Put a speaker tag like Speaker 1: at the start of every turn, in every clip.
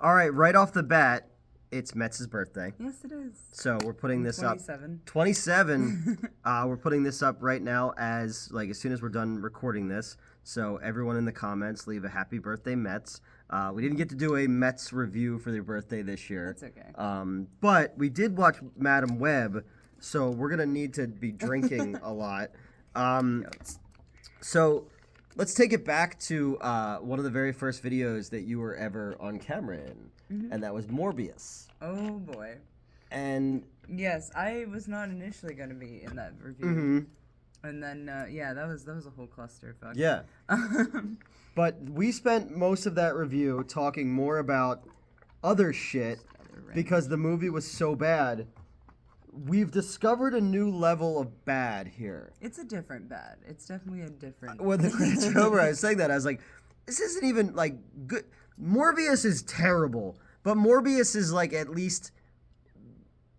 Speaker 1: All right, right off the bat, it's Metz's birthday.
Speaker 2: Yes, it is.
Speaker 1: So we're putting this
Speaker 2: 27.
Speaker 1: up. 27. We're putting this up right now as soon as we're done recording this. So everyone in the comments, leave a happy birthday, Metz. We didn't get to do a Metz review for their birthday this year.
Speaker 2: That's okay.
Speaker 1: But we did watch Madam Web, so we're going to need to be drinking a lot. So let's take it back to one of the very first videos that you were ever on camera in, and that was Morbius.
Speaker 2: Oh, boy.
Speaker 1: And
Speaker 2: yes, I was not initially going to be in that review. And then, that was a whole clusterfuck.
Speaker 1: Yeah. But we spent most of that review talking more about other shit because the movie was so bad. We've discovered a new level of bad here.
Speaker 2: It's a different bad. It's definitely a different...
Speaker 1: When the credits were over, I was saying that. I was like, this isn't even, good. Morbius is terrible. But Morbius is, at least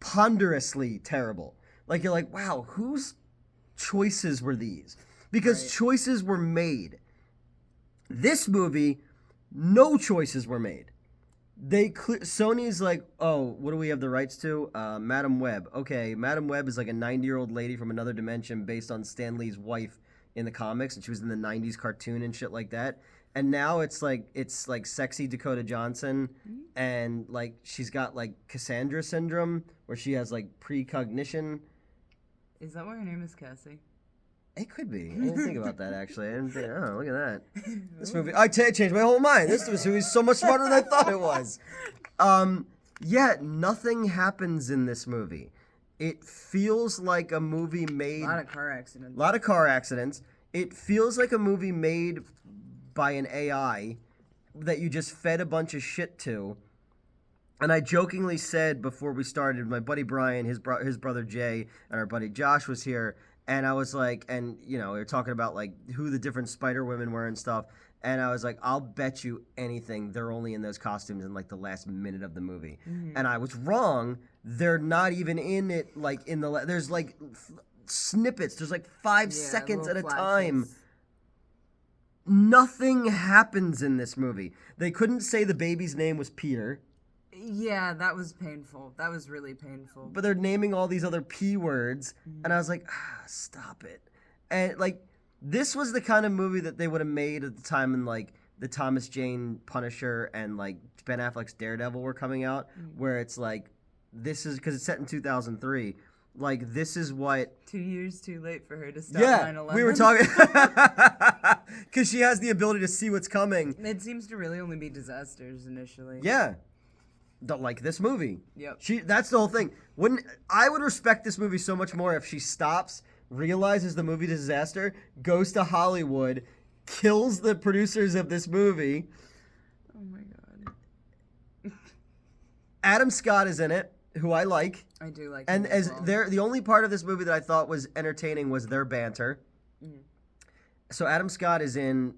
Speaker 1: ponderously terrible. You're like, wow, whose choices were these? Because choices were made. This movie, no choices were made. Sony's like, oh, what do we have the rights to? Madam Web. Okay, Madam Web is like a 90-year-old lady from another dimension based on Stan Lee's wife in the comics, and she was in the 90s cartoon and shit like that. And now it's like sexy Dakota Johnson, and she's got Cassandra syndrome where she has precognition.
Speaker 2: Is that why her name is Cassie?
Speaker 1: It could be. I didn't think about that, actually. I didn't think, oh, look at that. This movie, I changed my whole mind. This movie is so much smarter than I thought it was. Nothing happens in this movie. It feels like a movie made...
Speaker 2: A lot of car accidents.
Speaker 1: A lot of car accidents. It feels like a movie made by an AI that you just fed a bunch of shit to. And I jokingly said before we started, my buddy Brian, his brother Jay, and our buddy Josh was here. And I was like, we were talking about who the different Spider Women were and stuff. And I was like, I'll bet you anything they're only in those costumes in the last minute of the movie. And I was wrong. They're not even in it in the there's snippets. There's 5 seconds at a time. Nothing happens in this movie. They couldn't say the baby's name was Peter.
Speaker 2: Yeah, that was painful. That was really painful.
Speaker 1: But they're naming all these other P words, and I was like, stop it. And, this was the kind of movie that they would have made at the time in, the Thomas Jane Punisher and, Ben Affleck's Daredevil were coming out, where it's this is, because it's set in 2003, this is what...
Speaker 2: 2 years too late for her to stop 9/11.
Speaker 1: We were talking... Because she has the ability to see what's coming.
Speaker 2: It seems to really only be disasters initially.
Speaker 1: Yeah. Like this movie.
Speaker 2: Yep.
Speaker 1: That's the whole thing. I would respect this movie so much more if she stops, realizes the movie disaster, goes to Hollywood, kills the producers of this movie.
Speaker 2: Oh my god.
Speaker 1: Adam Scott is in it, who I like.
Speaker 2: I do like
Speaker 1: him. And
Speaker 2: well.
Speaker 1: The only part of this movie that I thought was entertaining was their banter. So Adam Scott is in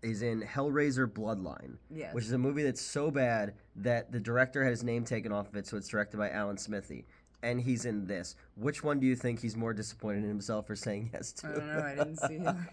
Speaker 1: Hellraiser Bloodline, which is a movie that's so bad that the director had his name taken off of it, so it's directed by Alan Smithy. And he's in this. Which one do you think he's more disappointed in himself for saying yes to?
Speaker 2: I don't know. I didn't see him.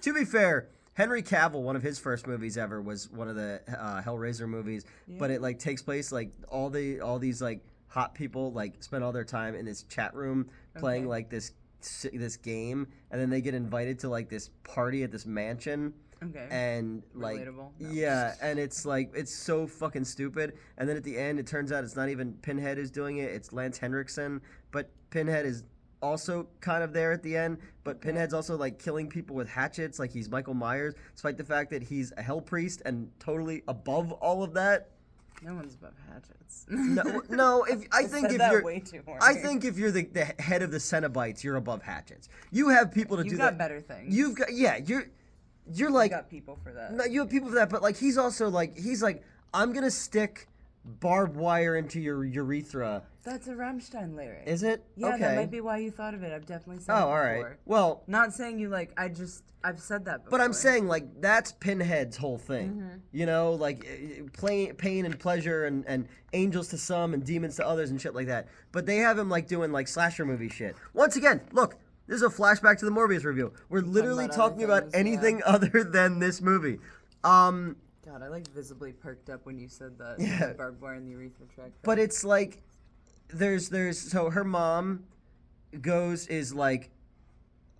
Speaker 1: To be fair, Henry Cavill, one of his first movies ever was one of the Hellraiser movies, but it takes place all these hot people spend all their time in this chat room playing this game, and then they get invited to this party at this mansion.
Speaker 2: Okay.
Speaker 1: And
Speaker 2: relatable. No.
Speaker 1: Yeah, and it's it's so fucking stupid. And then at the end, it turns out it's not even Pinhead who's doing it; it's Lance Henriksen. But Pinhead is also kind of there at the end. But Pinhead's also killing people with hatchets, he's Michael Myers, despite the fact that he's a hell priest and totally above all of that.
Speaker 2: No one's above hatchets.
Speaker 1: No. I think if you're the head of the Cenobites, you're above hatchets. You have people to do that.
Speaker 2: You've got better things.
Speaker 1: You've got you're
Speaker 2: you got people for that.
Speaker 1: No, you have people for that, but he's also I'm gonna stick barbed wire into your urethra.
Speaker 2: That's a Rammstein lyric.
Speaker 1: Is it?
Speaker 2: Yeah,
Speaker 1: okay.
Speaker 2: That might be why you thought of it. I've definitely said it before.
Speaker 1: All right. Well,
Speaker 2: not saying you I've said that before.
Speaker 1: But I'm saying that's Pinhead's whole thing. Pain and pleasure and angels to some and demons to others and shit like that. But they have him doing slasher movie shit. Once again, look, this is a flashback to the Morbius review. We're literally talking about anything other than this movie.
Speaker 2: God, I like visibly perked up when you said that.
Speaker 1: Yeah.
Speaker 2: The barbed wire in the urethra tract.
Speaker 1: But it's like, so her mom is like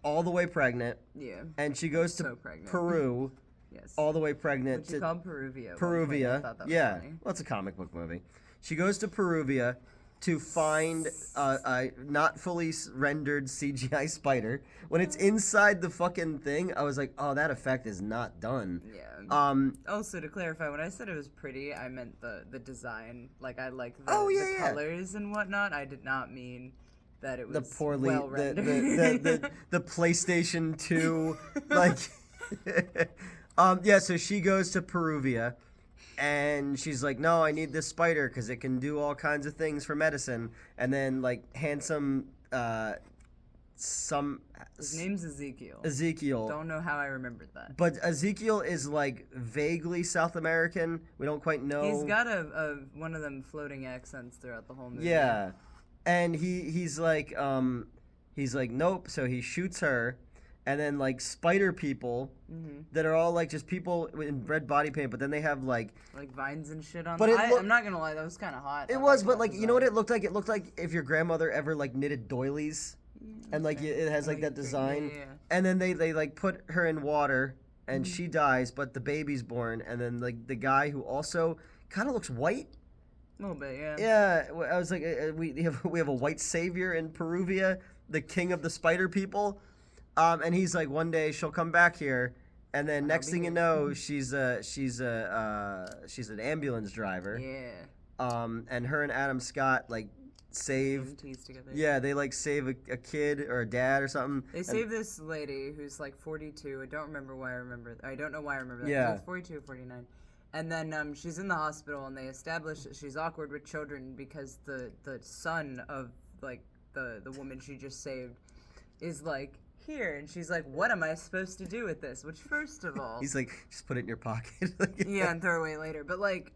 Speaker 1: all the way pregnant,
Speaker 2: Yeah.
Speaker 1: and she goes to
Speaker 2: So pregnant.
Speaker 1: Peru,
Speaker 2: Yes.
Speaker 1: all the way pregnant.
Speaker 2: Which you called Peruvia. at one point. I
Speaker 1: Peruvia,
Speaker 2: thought that was
Speaker 1: yeah.
Speaker 2: funny.
Speaker 1: Well, it's a comic book movie. She goes to Peruvia to find a not fully rendered CGI spider. When it's inside the fucking thing, I was like, oh, that effect is not done.
Speaker 2: Yeah. Also, to clarify, when I said it was pretty, I meant the design. Like, I like the, the colors and whatnot. I did not mean that it was
Speaker 1: the poorly
Speaker 2: well rendered.
Speaker 1: the PlayStation 2 like yeah, so she goes to Peruvia and she's like, no, I need this spider because it can do all kinds of things for medicine. And then like handsome
Speaker 2: His name's Ezekiel. Don't know how I remembered that.
Speaker 1: But Ezekiel is like vaguely South American. We don't quite know.
Speaker 2: He's got a one of them floating accents throughout the whole movie.
Speaker 1: Yeah. And he's like nope, so he shoots her. And then like spider people that are all like just people in red body paint, but then they have like
Speaker 2: vines and shit on.
Speaker 1: But
Speaker 2: them. I'm not gonna lie, that was kind of hot.
Speaker 1: It was, but like you know what it looked like? It looked like if your grandmother ever like knitted doilies, and like it has like that design.
Speaker 2: Yeah.
Speaker 1: And then they like put her in water, and she dies, but the baby's born, and then like the guy who also kind of looks white.
Speaker 2: A little bit, yeah.
Speaker 1: Yeah, I was like, we have a white savior in Peruvia, the king of the spider people. And he's like, one day she'll come back here, and then next thing you know, she's an ambulance driver.
Speaker 2: Yeah.
Speaker 1: And her and Adam Scott like save.
Speaker 2: Together.
Speaker 1: Yeah, they like save a kid or a dad or something.
Speaker 2: They save this lady who's like 42. I don't remember why I remember. I don't know why I remember that.
Speaker 1: Yeah.
Speaker 2: She's 42 or 49. And then she's in the hospital, and they establish that she's awkward with children because the son of like the woman she just saved is like here, and she's like, what am I supposed to do with this? Which, first of all,
Speaker 1: he's like, just put it in your pocket.
Speaker 2: Yeah, and throw away later. But like,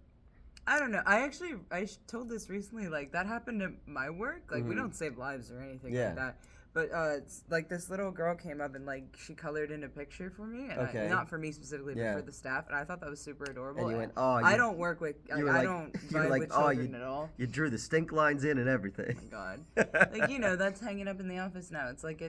Speaker 2: I don't know. I told this recently. Like, that happened at my work. Like, we don't save lives or anything like that. But it's like this little girl came up and like she colored in a picture for me, and not for me specifically, but for the staff, and I thought that was super adorable.
Speaker 1: And you went, oh,
Speaker 2: I don't work with, I don't vibe with children at all.
Speaker 1: You drew the stink lines in and everything.
Speaker 2: Oh my God, like that's hanging up in the office now. It's like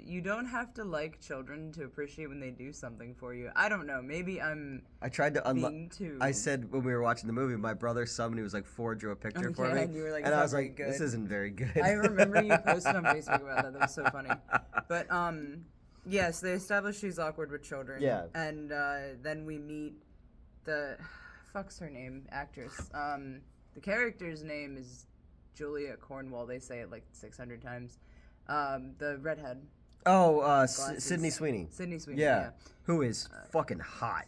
Speaker 2: you don't have to like children to appreciate when they do something for you. I don't know. Maybe I
Speaker 1: tried to unlock.
Speaker 2: too.
Speaker 1: I said when we were watching the movie, my brother, somebody was like drew a picture for me,
Speaker 2: and you were like,
Speaker 1: and I was like, this isn't very good.
Speaker 2: I remember you posted on Facebook about that. That was so funny. But yes, they establish she's awkward with children.
Speaker 1: Yeah.
Speaker 2: And then we meet fuck's her name, actress. The character's name is Julia Cornwall. They say it like 600 times. The redhead.
Speaker 1: Oh, Sydney Sweeney.
Speaker 2: Sydney Sweeney.
Speaker 1: Yeah. Who is fucking hot.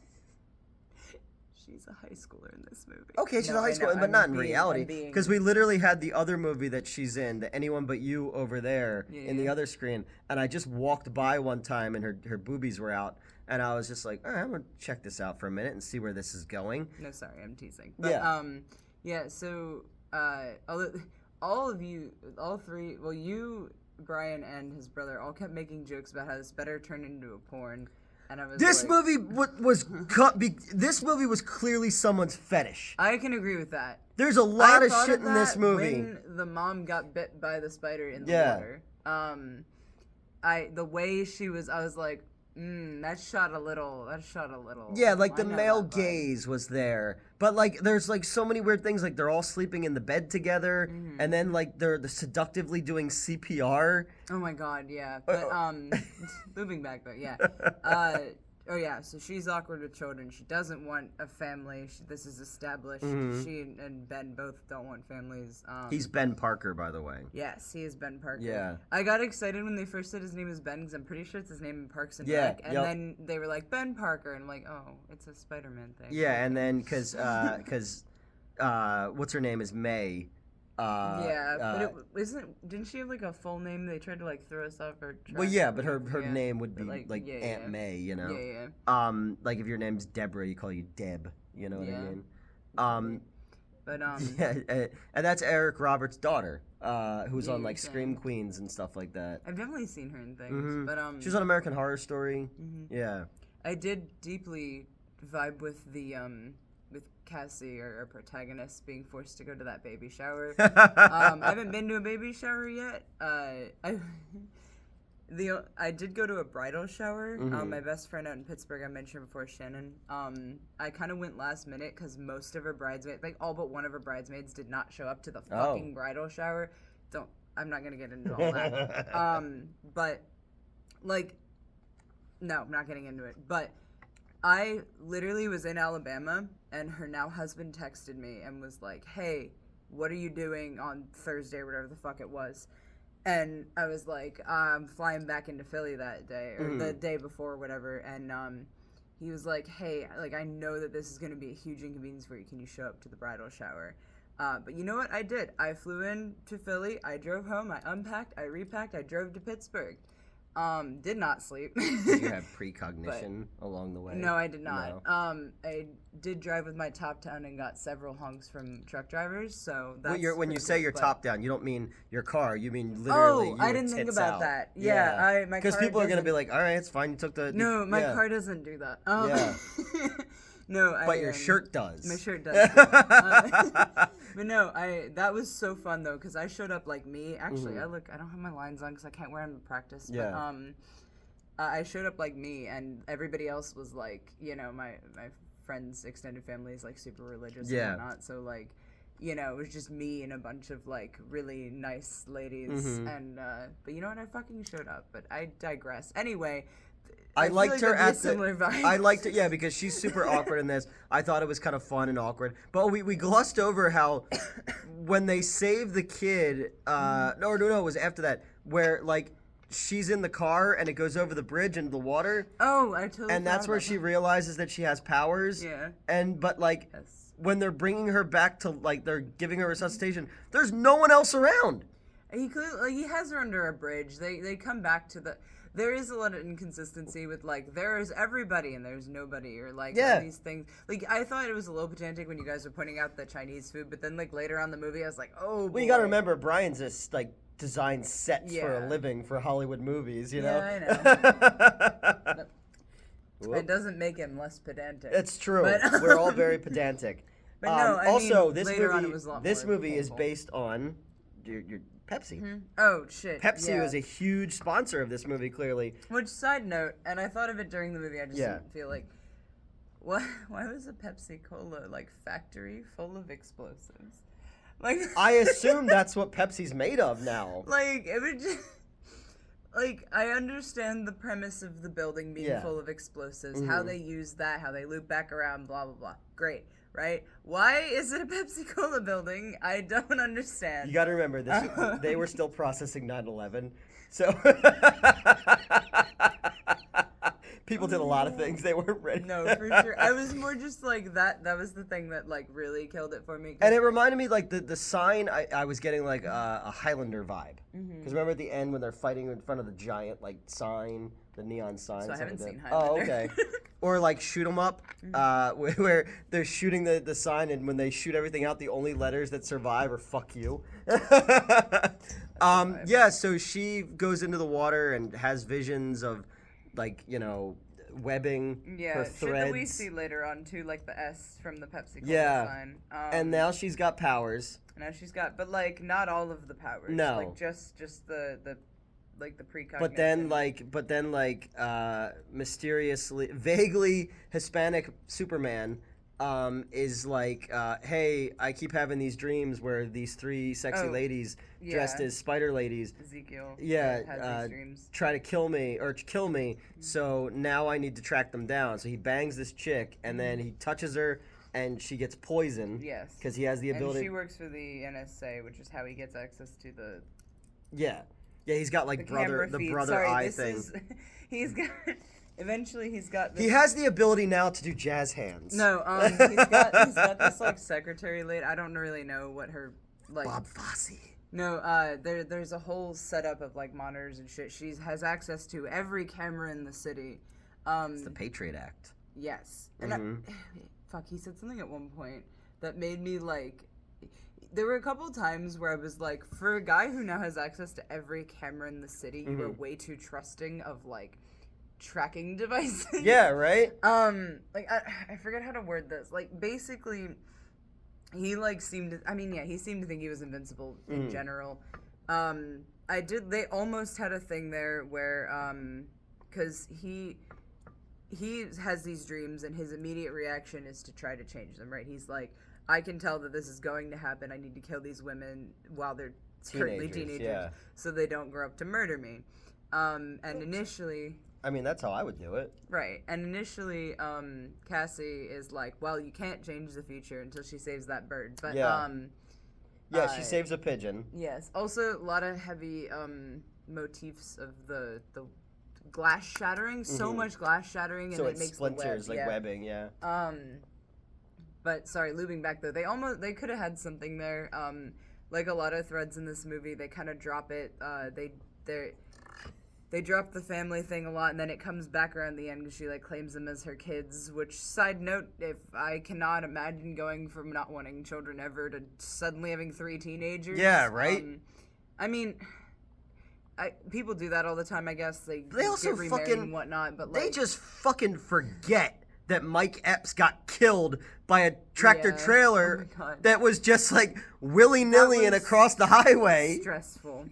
Speaker 2: She's a high schooler in this movie.
Speaker 1: Okay, she's a high schooler, but not in reality. Because we literally had the other movie that she's in, the Anyone But You over there in the other screen, and I just walked by one time and her boobies were out, and I was just like, all right, I'm going to check this out for a minute and see where this is going.
Speaker 2: No, sorry, I'm teasing. But, so all of you, all three, well, you, Brian, and his brother all kept making jokes about how this better turn into a porn.
Speaker 1: This movie was cut. This movie was clearly someone's fetish.
Speaker 2: I can agree with that.
Speaker 1: There's a lot of shit in this movie.
Speaker 2: When the mom got bit by the spider in the water, the way she was, I was like, that shot a little.
Speaker 1: Yeah, like the male gaze was there, but like there's like so many weird things. Like they're all sleeping in the bed together, and then like they're seductively doing CPR.
Speaker 2: Oh my God, yeah. But moving back though, yeah. Oh yeah, so she's awkward with children. She doesn't want a family. This is established. She and Ben both don't want families.
Speaker 1: He's Ben Parker, by the way.
Speaker 2: Yes, he is Ben Parker.
Speaker 1: Yeah.
Speaker 2: I got excited when they first said his name is Ben because I'm pretty sure it's his name in Parks and Rec. And then they were like, Ben Parker. And I'm like, oh, it's a Spider-Man thing.
Speaker 1: Yeah, and then because what's her name is May.
Speaker 2: But didn't she have like a full name? They tried to like throw us off her track.
Speaker 1: Well, yeah, but her name would be like Aunt May, you know.
Speaker 2: Yeah.
Speaker 1: Like if your name's Deborah, you call you Deb. You know what I mean? But yeah, and that's Eric Roberts' daughter, who's on like Scream Queens and stuff like that.
Speaker 2: I've definitely seen her in things, but
Speaker 1: she's on American Horror Story. Yeah.
Speaker 2: I did deeply vibe with the with Cassie, our protagonist, being forced to go to that baby shower. I haven't been to a baby shower yet. I did go to a bridal shower. My best friend out in Pittsburgh, I mentioned before, Shannon. I kind of went last minute because most of her bridesmaids, like all but one of her bridesmaids, did not show up to the fucking bridal shower. I'm not gonna get into all that. But like, no, I'm not getting into it. But I literally was in Alabama, and her now husband texted me and was like, "Hey, what are you doing on Thursday, or whatever the fuck it was?" And I was like, "I'm flying back into Philly that day, or the day before, or whatever." And he was like, "Hey, like I know that this is gonna be a huge inconvenience for you. Can you show up to the bridal shower?" But you know what? I did. I flew in to Philly. I drove home. I unpacked. I repacked. I drove to Pittsburgh. Did not sleep.
Speaker 1: Did you have precognition along the way?
Speaker 2: No, I did not.
Speaker 1: No.
Speaker 2: I did drive with my top down and got several honks from truck drivers. So that's
Speaker 1: when you say your top down, you don't mean your car. You mean
Speaker 2: Oh,
Speaker 1: literally.
Speaker 2: I didn't think about
Speaker 1: out.
Speaker 2: that. Yeah,
Speaker 1: because people are gonna be like, "All right, it's fine. You took the."
Speaker 2: No, my car doesn't do that.
Speaker 1: Yeah.
Speaker 2: No,
Speaker 1: but your shirt does.
Speaker 2: My shirt does. But no, that was so fun though, because I showed up like me. Actually, I don't have my lines on because I can't wear them to practice.
Speaker 1: Yeah.
Speaker 2: But I showed up like me, and everybody else was like, my friends' extended family is like super religious and whatnot. So like, it was just me and a bunch of like really nice ladies. And but you know what? I fucking showed up. But I digress. Anyway.
Speaker 1: I liked her at
Speaker 2: similar vibes.
Speaker 1: I liked it, because she's super awkward in this. I thought it was kind of fun and awkward. But we glossed over how when they save the kid, no, it was after that, where like she's in the car and it goes over the bridge into the water.
Speaker 2: Oh, I totally.
Speaker 1: And that's where she realizes that she has powers.
Speaker 2: Yeah.
Speaker 1: But like when they're bringing her back to like they're giving her resuscitation, there's no one else around.
Speaker 2: He has her under a bridge. They come back to the. There is a lot of inconsistency with, like, there's everybody and there's nobody, or, like, all these things. Like, I thought it was a little pedantic when you guys were pointing out the Chinese food, but then, like, later on in the movie, I was like, oh, boy.
Speaker 1: Well, you gotta remember, Brian's just, like, designs sets for a living for Hollywood movies, you know?
Speaker 2: Yeah, I know. It doesn't make him less pedantic.
Speaker 1: It's true. But, we're all very pedantic.
Speaker 2: But no,
Speaker 1: also,
Speaker 2: this
Speaker 1: movie is based on your Pepsi.
Speaker 2: Mm-hmm. Oh, shit.
Speaker 1: Pepsi was a huge sponsor of this movie, clearly.
Speaker 2: Which, side note, and I thought of it during the movie, I just didn't feel like, why was a Pepsi Cola, like, factory full of explosives? Like,
Speaker 1: I assume that's what Pepsi's made of now.
Speaker 2: Like, it would just, like, I understand the premise of the building being full of explosives, how they use that, how they loop back around, blah, blah, blah. Great. Right? Why is it a Pepsi Cola building? I don't understand.
Speaker 1: You got to remember this. They were still processing 9/11, so people did a lot of things they weren't ready.
Speaker 2: No, for sure. I was more just like that. That was the thing that like really killed it for me.
Speaker 1: And it reminded me like the sign. I was getting like a Highlander vibe. Because remember at the end when they're fighting in front of the giant like sign, the neon sign.
Speaker 2: So I haven't seen Highlander.
Speaker 1: Oh, okay. Or like Shoot 'em Up, where they're shooting the sign, and when they shoot everything out, the only letters that survive are "fuck you." So she goes into the water and has visions of, like, webbing.
Speaker 2: Yeah,
Speaker 1: her threads.
Speaker 2: Shit that we see later on too, like the S from the Pepsi Cola sign.
Speaker 1: And now she's got powers.
Speaker 2: Now she's got, but like not all of the powers.
Speaker 1: No,
Speaker 2: like just the like the precognition.
Speaker 1: But then mysteriously, vaguely Hispanic Superman is like, hey, I keep having these dreams where these three sexy ladies dressed as spider ladies,
Speaker 2: Ezekiel,
Speaker 1: has these dreams, try to kill me. So now I need to track them down. So he bangs this chick, and then he touches her, and she gets poisoned.
Speaker 2: Yes,
Speaker 1: because he has the ability.
Speaker 2: And she works for the NSA, which is how he gets access to the.
Speaker 1: Yeah, he's got like the brother eye thing.
Speaker 2: He's got. Eventually, he's got.
Speaker 1: He has the ability now to do jazz hands.
Speaker 2: No, he's got this like secretary lady. I don't really know what her like.
Speaker 1: Bob Fosse.
Speaker 2: No, there's a whole setup of like monitors and shit. She has access to every camera in the city.
Speaker 1: It's the Patriot Act.
Speaker 2: Yes, and fuck, he said something at one point that made me like. There were a couple of times where I was like, for a guy who now has access to every camera in the city, you are way too trusting of like tracking devices.
Speaker 1: Yeah, right?
Speaker 2: Like I forget how to word this. Like basically he like seemed to, I mean, yeah, he seemed to think he was invincible in general. They almost had a thing there where cuz he has these dreams and his immediate reaction is to try to change them, right? He's like, I can tell that this is going to happen. I need to kill these women while they're currently teenagers, so they don't grow up to murder me. And initially,
Speaker 1: I mean, that's how I would do it.
Speaker 2: right. And initially, Cassie is like, well, you can't change the future until she saves that bird. But
Speaker 1: she saves a pigeon.
Speaker 2: yes. Also, a lot of heavy motifs of the glass shattering. So much glass shattering, and
Speaker 1: So
Speaker 2: it makes
Speaker 1: splinters,
Speaker 2: the web.
Speaker 1: like webbing, yeah.
Speaker 2: But sorry, looping back though, they could have had something there. Like a lot of threads in this movie, they kind of drop it. They drop the family thing a lot, and then it comes back around the end because she like claims them as her kids. Which, side note, if I cannot imagine going from not wanting children ever to suddenly having 3 teenagers.
Speaker 1: Yeah, right.
Speaker 2: I mean, people do that all the time. I guess they
Speaker 1: also
Speaker 2: get remarried and whatnot, but like,
Speaker 1: they just fucking forget that Mike Epps got killed by a tractor trailer that was just like willy-nilly and across the highway.
Speaker 2: Stressful.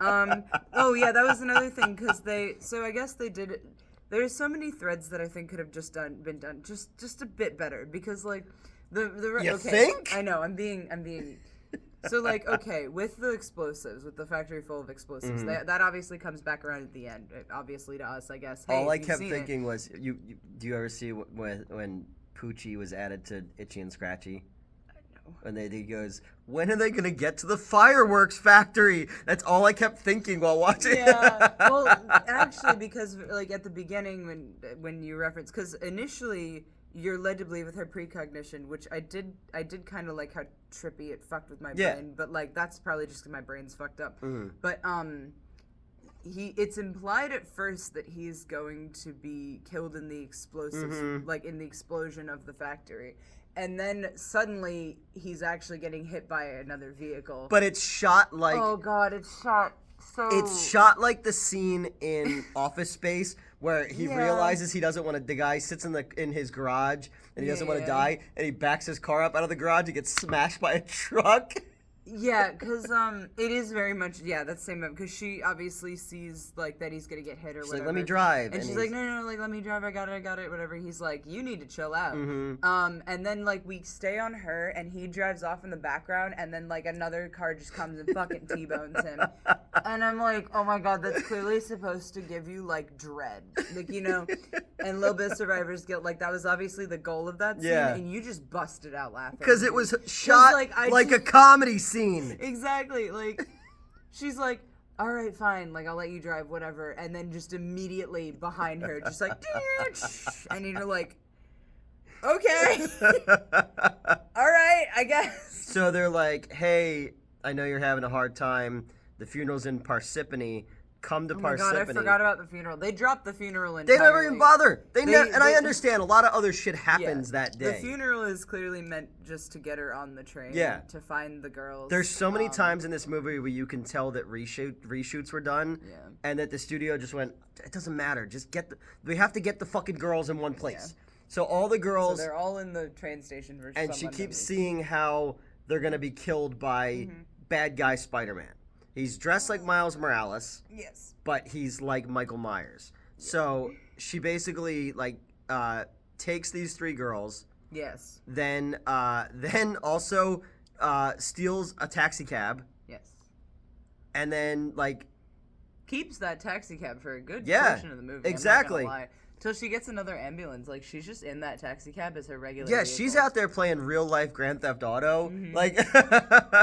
Speaker 2: Oh yeah, that was another thing because I guess they did it. There's so many threads that I think could have just been done just a bit better because like
Speaker 1: You think?
Speaker 2: I know I'm being so like okay with the explosives, with the factory full of explosives, that obviously comes back around at the end, obviously to us, I guess. Hey,
Speaker 1: all I kept thinking was do you ever see when Poochie was added to Itchy and Scratchy? And he goes, when are they going to get to the fireworks factory? That's all I kept thinking while watching.
Speaker 2: Yeah, well, actually, because like at the beginning when you reference, because initially you're led to believe with her precognition, which I did kind of like how trippy it fucked with my brain, but like that's probably just because my brain's fucked up. But it's implied at first that he's going to be killed in the explosives, like in the explosion of the factory. And then suddenly he's actually getting hit by another vehicle.
Speaker 1: But it's shot like...
Speaker 2: Oh, God, it's shot so...
Speaker 1: It's shot like the scene in Office Space where he realizes he doesn't want to... The guy sits in his garage and he doesn't want to die. And he backs his car up out of the garage and gets smashed by a truck.
Speaker 2: Yeah, because it is very much, that's the same, because she obviously sees, like, that he's going to get hit or
Speaker 1: She's
Speaker 2: whatever.
Speaker 1: like, let me drive.
Speaker 2: And she's like, no, like, let me drive, I got it, whatever. He's like, you need to chill out. And then, like, we stay on her, and he drives off in the background, and then, like, another car just comes and fucking T-bones him. And I'm like, oh my God, that's clearly supposed to give you, like, dread. Like, you know, and a little bit of survivor's guilt. Like, that was obviously the goal of that scene, and you just busted out laughing.
Speaker 1: Because it was shot like a comedy scene.
Speaker 2: Exactly. Like, she's like, all right, fine. Like, I'll let you drive, whatever. And then just immediately behind her, just like, and you're like, okay. All right, I guess.
Speaker 1: So they're like, hey, I know you're having a hard time. The funeral's in Parsippany. Come to Parsippany. Oh my God,
Speaker 2: I forgot about the funeral. They dropped the funeral entirely.
Speaker 1: They never even bother. I understand a lot of other shit happens that day.
Speaker 2: The funeral is clearly meant just to get her on the train.
Speaker 1: Yeah.
Speaker 2: To find the girls.
Speaker 1: There's so many times in this movie where you can tell that reshoots were done. Yeah. And that the studio just went, it doesn't matter. Just we have to get the fucking girls in one place. Yeah. So all the girls.
Speaker 2: So they're all in the train station for
Speaker 1: and she keeps seeing how they're going to be killed by bad guy Spider-Man. He's dressed like Miles Morales. Yes. But he's like Michael Myers. Yeah. So she basically like takes these 3 girls. Yes. Then also steals a taxi cab. Yes. And then like
Speaker 2: keeps that taxi cab for a good portion of the movie.
Speaker 1: Exactly.
Speaker 2: I'm not gonna lie. Till she gets another ambulance. Like, she's just in that taxi cab as her regular
Speaker 1: Yeah,
Speaker 2: vehicle.
Speaker 1: She's out there playing real-life Grand Theft Auto. Like...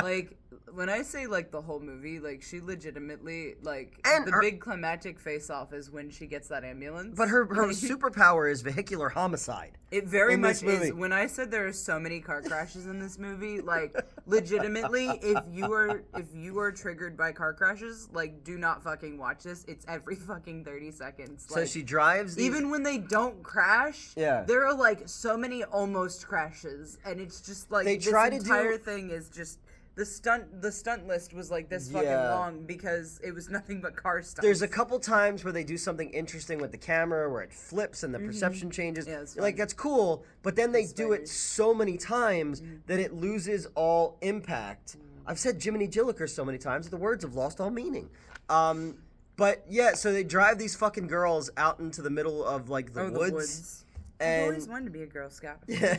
Speaker 2: like, when I say, like, the whole movie, like, she legitimately, like,
Speaker 1: and
Speaker 2: the big climactic face-off is when she gets that ambulance.
Speaker 1: But her superpower is vehicular homicide.
Speaker 2: It very much is. When I said there are so many car crashes in this movie, like, legitimately, if you are triggered by car crashes, like, do not fucking watch this. It's every fucking 30 seconds.
Speaker 1: Like, so she drives
Speaker 2: even when they don't crash, there are, like, so many almost crashes, and it's just, like, this entire thing is just the stunt list was like this fucking long because it was nothing but car stunts.
Speaker 1: There's a couple times where they do something interesting with the camera where it flips and the perception changes.
Speaker 2: Yeah, it's
Speaker 1: like,
Speaker 2: fun.
Speaker 1: that's cool, but then they do it so many times that it loses all impact. I've said Jiminy Jilliker so many times that the words have lost all meaning. But yeah, so they drive these fucking girls out into the middle of like the woods.
Speaker 2: I've
Speaker 1: And
Speaker 2: always wanted to be a Girl Scout. Yeah.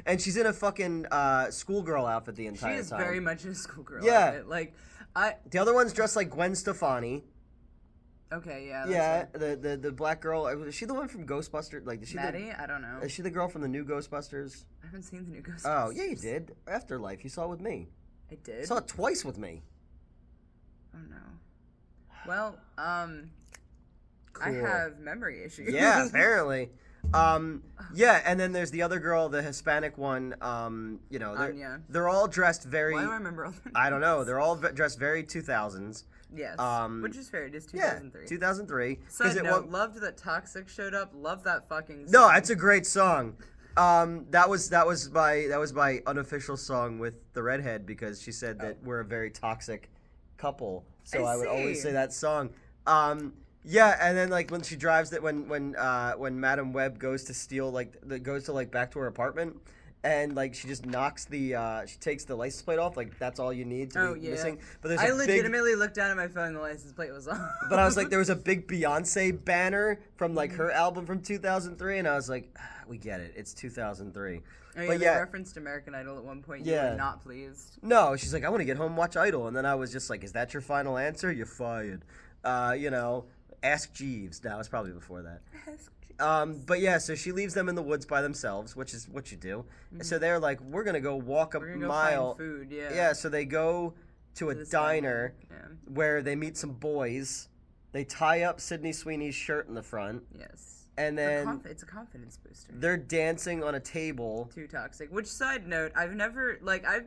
Speaker 1: And she's in a fucking schoolgirl outfit the entire time.
Speaker 2: She is very much in a schoolgirl outfit. Like,
Speaker 1: the other one's dressed like Gwen Stefani.
Speaker 2: Okay, yeah.
Speaker 1: That's the black girl. Is she the one from Ghostbusters? Like, is she
Speaker 2: Maddie? I don't know.
Speaker 1: Is she the girl from the new Ghostbusters?
Speaker 2: I haven't seen the new Ghostbusters.
Speaker 1: Oh, yeah, you did. Afterlife. You saw it with me.
Speaker 2: I did?
Speaker 1: You saw it twice with me.
Speaker 2: Oh, no. Well,
Speaker 1: Cool.
Speaker 2: I have memory issues.
Speaker 1: Yeah, apparently. Yeah, and then there's the other girl, the Hispanic one.
Speaker 2: Anya.
Speaker 1: They're all dressed very.
Speaker 2: Why do I remember all that?
Speaker 1: I don't know. They're all dressed very 2000s.
Speaker 2: Yes. Which is fair. It is 2003.
Speaker 1: Yeah, 2003.
Speaker 2: Side note, loved that Toxic showed up. Loved that fucking song.
Speaker 1: No, it's a great song. That was my unofficial song with the redhead because she said that we're a very toxic couple. So I would always say that song. Yeah, and then like when she drives that when Madam Web goes to steal goes to back to her apartment and like she just knocks she takes the license plate off, like that's all you need to be missing. But there's
Speaker 2: I legitimately looked down at my phone and the license plate was on.
Speaker 1: But I was like, there was a big Beyonce banner from like her album from 2003 and I was like, we get it. It's 2003.
Speaker 2: Oh, yeah,
Speaker 1: but
Speaker 2: they referenced American Idol at one point. You were not pleased.
Speaker 1: No, she's like, I want to get home and watch Idol. And then I was just like, is that your final answer? You're fired. Ask Jeeves. No, it's probably before that.
Speaker 2: Ask Jeeves.
Speaker 1: But yeah, so she leaves them in the woods by themselves, which is what you do. Mm-hmm. So they're like, we're going to go walk a mile.
Speaker 2: Find food, yeah.
Speaker 1: Yeah, so they go to a diner where they meet some boys. They tie up Sydney Sweeney's shirt in the front.
Speaker 2: Yes.
Speaker 1: And then
Speaker 2: it's a confidence booster.
Speaker 1: They're dancing on a table.
Speaker 2: Too toxic. Which, side note, I've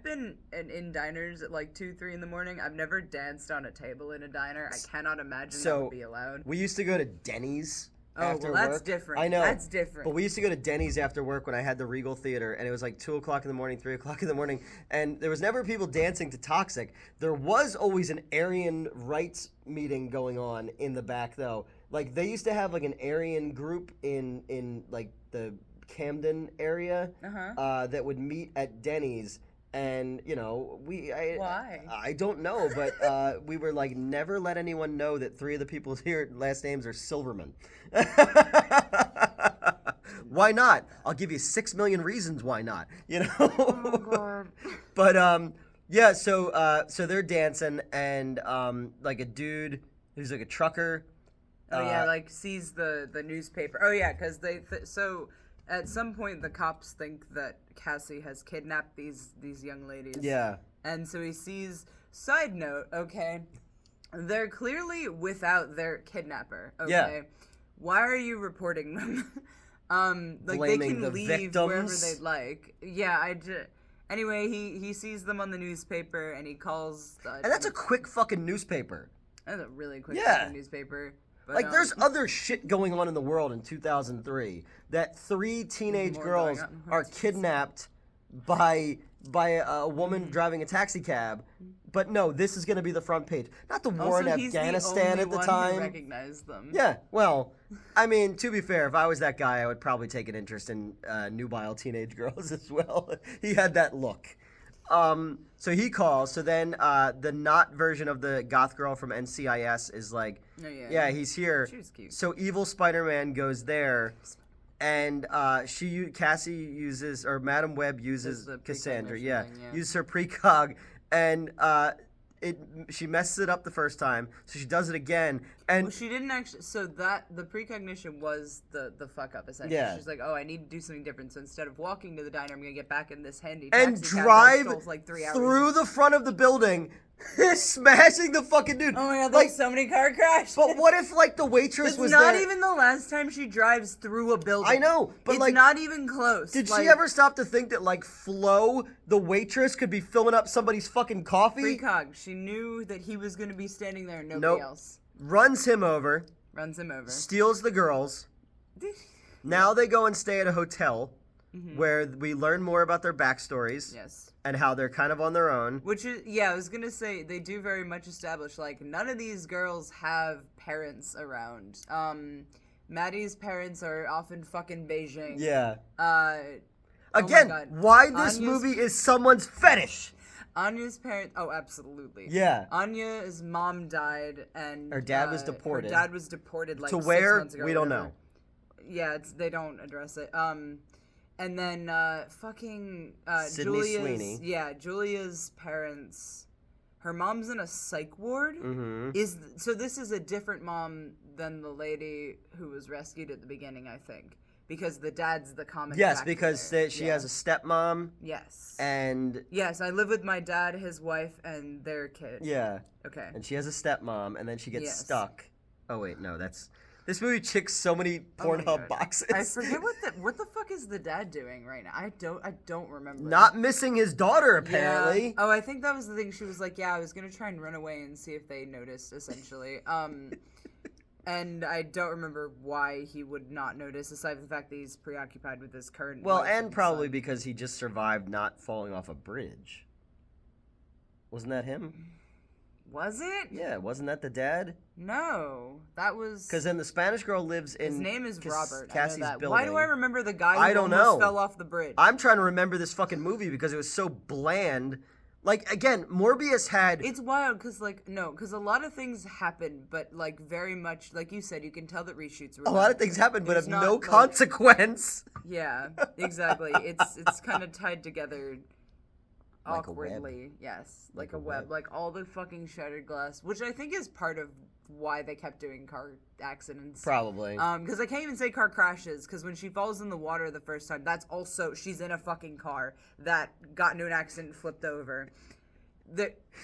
Speaker 2: been in diners at like 2, 3 in the morning. I've never danced on a table in a diner. I cannot imagine that would be allowed.
Speaker 1: We used to go to Denny's after
Speaker 2: work.
Speaker 1: That's
Speaker 2: different.
Speaker 1: I know.
Speaker 2: That's different.
Speaker 1: But we used to go to Denny's after work when I had the Regal Theater, and it was like 2 o'clock in the morning, 3 o'clock in the morning, and there was never people dancing to Toxic. There was always an Aryan rights meeting going on in the back, though. Like, they used to have, like, an Aryan group in like, the Camden area that would meet at Denny's. And,
Speaker 2: why?
Speaker 1: I don't know, but we were like, never let anyone know that 3 of the people's last names are Silverman. Why not? I'll give you 6 million reasons why not,
Speaker 2: Oh, God.
Speaker 1: But, yeah, so they're dancing, and, like, a dude who's, like, a trucker.
Speaker 2: Sees the newspaper. Oh, yeah, because so at some point the cops think that Cassie has kidnapped these young ladies.
Speaker 1: Yeah.
Speaker 2: And so he sees, side note, okay, they're clearly without their kidnapper, okay?
Speaker 1: Yeah.
Speaker 2: Why are you reporting them? They
Speaker 1: Blaming
Speaker 2: can
Speaker 1: the
Speaker 2: leave
Speaker 1: victims?
Speaker 2: wherever they'd like. Yeah, Anyway, he sees them on the newspaper and he calls...
Speaker 1: and that's a quick fucking newspaper.
Speaker 2: That's a really quick fucking newspaper. But,
Speaker 1: there's other shit going on in the world in 2003 that 3 teenage girls are kidnapped by a woman driving a taxi cab. But no, this is going to be the front page. Not the war in Afghanistan at the time.
Speaker 2: Who recognized them.
Speaker 1: Yeah, well, I mean, to be fair, if I was that guy, I would probably take an interest in nubile teenage girls as well. He had that look. So he calls. So then the not version of the goth girl from NCIS is like, he's here.
Speaker 2: She was cute.
Speaker 1: So evil Spider-Man goes there, and Cassie uses, or Madam Web uses Cassandra. Uses her precog, and she messes it up the first time, so she does it again. And
Speaker 2: she didn't actually. So the precognition was the fuck up essentially.
Speaker 1: Yeah.
Speaker 2: She's like, oh, I need to do something different. So instead of walking to the diner, I'm gonna get back in this handy
Speaker 1: and
Speaker 2: taxi cab
Speaker 1: drive
Speaker 2: that I stole for like 3 hours.
Speaker 1: through the front of the building, smashing the fucking dude.
Speaker 2: Oh my god, there's so many car crashes.
Speaker 1: But what if like the waitress was
Speaker 2: not
Speaker 1: there?
Speaker 2: Even the last time she drives through a building.
Speaker 1: I know, but
Speaker 2: it's not even close.
Speaker 1: Did she ever stop to think that like Flo, the waitress, could be filling up somebody's fucking coffee?
Speaker 2: Precog. She knew that he was gonna be standing there and nobody else.
Speaker 1: Runs him over.
Speaker 2: Steals
Speaker 1: the girls. Now they go and stay at a hotel. where we learn more about their backstories.
Speaker 2: Yes.
Speaker 1: And how they're kind of on their own.
Speaker 2: Which is, yeah, I was gonna say, they do very much establish, like, none of these girls have parents around. Maddie's parents are often fucking Beijing.
Speaker 1: Yeah.
Speaker 2: Again,
Speaker 1: why this movie is someone's fetish?
Speaker 2: Anya's parents, oh, absolutely.
Speaker 1: Yeah.
Speaker 2: Anya's mom died, and...
Speaker 1: Her dad was deported.
Speaker 2: Her dad was deported, like,
Speaker 1: to
Speaker 2: 6
Speaker 1: where?
Speaker 2: months ago.
Speaker 1: We don't know.
Speaker 2: Yeah, they don't address it. And then,
Speaker 1: Sydney
Speaker 2: Julia's...
Speaker 1: Sweeney.
Speaker 2: Yeah, Julia's parents... Her mom's in a psych ward?
Speaker 1: Mm-hmm.
Speaker 2: So this is a different mom than the lady who was rescued at the beginning, I think. Because the dad's the common factor
Speaker 1: because
Speaker 2: there.
Speaker 1: she has a stepmom.
Speaker 2: Yes.
Speaker 1: And...
Speaker 2: Yes, I live with my dad, his wife, and their kid.
Speaker 1: Yeah.
Speaker 2: Okay.
Speaker 1: And she has a stepmom, and then she gets stuck. Oh, wait, no, that's... This movie checks so many Pornhub boxes.
Speaker 2: I forget what the fuck is the dad doing right now. I don't remember.
Speaker 1: Not missing his daughter, apparently.
Speaker 2: Yeah. Oh, I think that was the thing. She was like, "Yeah, I was gonna try and run away and see if they noticed." Essentially, and I don't remember why he would not notice, aside from the fact that he's preoccupied with his current.
Speaker 1: Well,
Speaker 2: wife
Speaker 1: and probably
Speaker 2: son.
Speaker 1: because he just survived not falling off a bridge. Wasn't that him?
Speaker 2: Was it?
Speaker 1: Yeah, wasn't that the dad?
Speaker 2: No, that was...
Speaker 1: Because then the Spanish girl lives in...
Speaker 2: His name is Robert.
Speaker 1: Cassie's
Speaker 2: I know that.
Speaker 1: building.
Speaker 2: Why do I remember the guy
Speaker 1: I
Speaker 2: who
Speaker 1: don't
Speaker 2: almost
Speaker 1: know.
Speaker 2: fell off the bridge?
Speaker 1: I'm trying to remember this fucking movie because it was so bland. Like, again, Morbius had...
Speaker 2: It's wild because, like, because a lot of things happen, but, like, very much, like you said, you can tell that reshoots were
Speaker 1: A lot of things happen, but
Speaker 2: There's
Speaker 1: of
Speaker 2: not,
Speaker 1: no
Speaker 2: like-
Speaker 1: consequence.
Speaker 2: Yeah, exactly. It's kind of tied together
Speaker 1: Like a web.
Speaker 2: awkwardly. Yes, like
Speaker 1: a
Speaker 2: a web.
Speaker 1: web.
Speaker 2: Like all the fucking shattered glass, which I think is part of why they kept doing car accidents.
Speaker 1: Probably.
Speaker 2: Because I can't even say car crashes, because when she falls in the water the first time, that's also, she's in a fucking car that got into an accident and flipped over.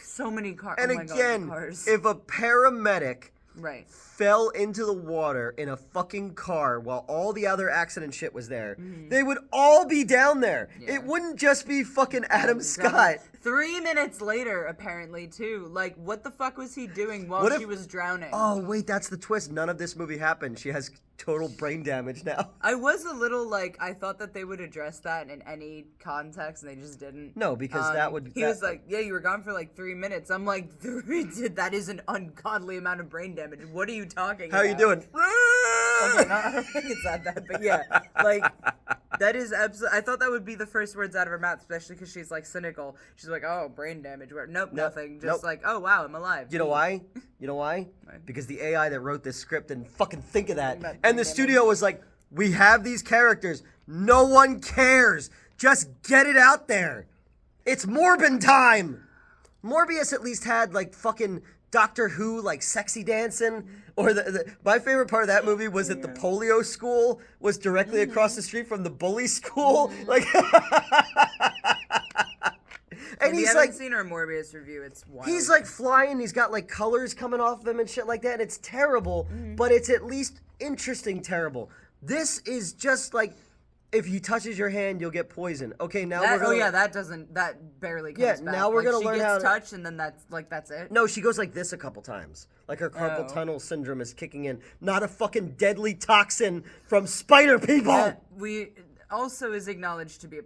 Speaker 2: So many cars.
Speaker 1: And
Speaker 2: oh my God,
Speaker 1: again,
Speaker 2: the cars.
Speaker 1: if a paramedic
Speaker 2: Right.
Speaker 1: fell into the water in a fucking car while all the other accident shit was there, they would all be down there.
Speaker 2: Yeah.
Speaker 1: It wouldn't just be fucking Adam Scott.
Speaker 2: 3 minutes later, apparently, too. Like, what the fuck was he doing while
Speaker 1: What if-
Speaker 2: she was drowning?
Speaker 1: Oh, wait, that's the twist. None of this movie happened. She has total brain damage now.
Speaker 2: I was a little, like, I thought that they would address that in any context, and they just didn't.
Speaker 1: No, because that would...
Speaker 2: He was like, yeah, you were gone for, like, 3 minutes. I'm like, that is an ungodly amount of brain damage. What are you talking
Speaker 1: How
Speaker 2: about?
Speaker 1: you doing?
Speaker 2: Okay, I don't think it's not that, but yeah. Like, that is absolutely... I thought that would be the first words out of her mouth, especially because she's, like, cynical. She's like, oh, brain damage. Nope, nothing. Just like, oh, wow, I'm alive.
Speaker 1: You know why? You know why?
Speaker 2: Why?
Speaker 1: Because the AI that wrote this script didn't fucking think of that.
Speaker 2: That
Speaker 1: And the
Speaker 2: brain
Speaker 1: studio was like, we have these characters. No one cares. Just get it out there. It's Morbin time. Morbius at least had like fucking Doctor Who like sexy dancing. Or my favorite part of that movie was that the polio school was directly across the street from the bully school. Like And
Speaker 2: If you
Speaker 1: he's
Speaker 2: haven't
Speaker 1: like
Speaker 2: seen our Morbius review, it's wild.
Speaker 1: he's like flying, he's got like colors coming off him and shit like that. It's terrible, but it's at least interesting terrible. This is just like if he touches your hand, you'll get poison. Okay, now we're gonna
Speaker 2: that barely comes
Speaker 1: Yeah,
Speaker 2: back.
Speaker 1: now we're gonna
Speaker 2: she
Speaker 1: learn
Speaker 2: gets
Speaker 1: how to-
Speaker 2: touched and then that's it.
Speaker 1: No, she goes like this a couple times. Like her carpal
Speaker 2: Oh.
Speaker 1: tunnel syndrome is kicking in. Not a fucking deadly toxin from spider people.
Speaker 2: We also is acknowledged to be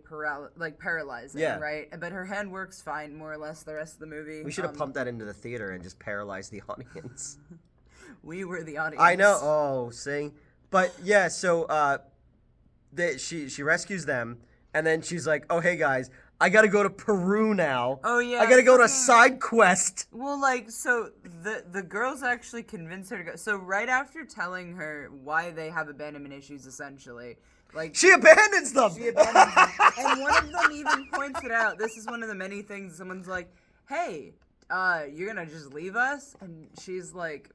Speaker 2: paralyzing,
Speaker 1: Yeah.
Speaker 2: right? But her hand works fine, more or less, the rest of the movie.
Speaker 1: We should have pumped that into the theater and just paralyzed the audience.
Speaker 2: We were the audience.
Speaker 1: I know. Oh, see? But yeah, so she rescues them, and then she's like, "Oh, hey guys, I gotta go to Peru now.
Speaker 2: Oh, yeah,
Speaker 1: I gotta go to a
Speaker 2: fucking-
Speaker 1: side quest."
Speaker 2: Well, like, so the girls actually convince her to go. So right after telling her why they have abandonment issues, essentially, like
Speaker 1: She abandons them.
Speaker 2: she abandons them. And one of them even points it out. This is one of the many things. Someone's like, "Hey, you're gonna just leave us?" And she's like,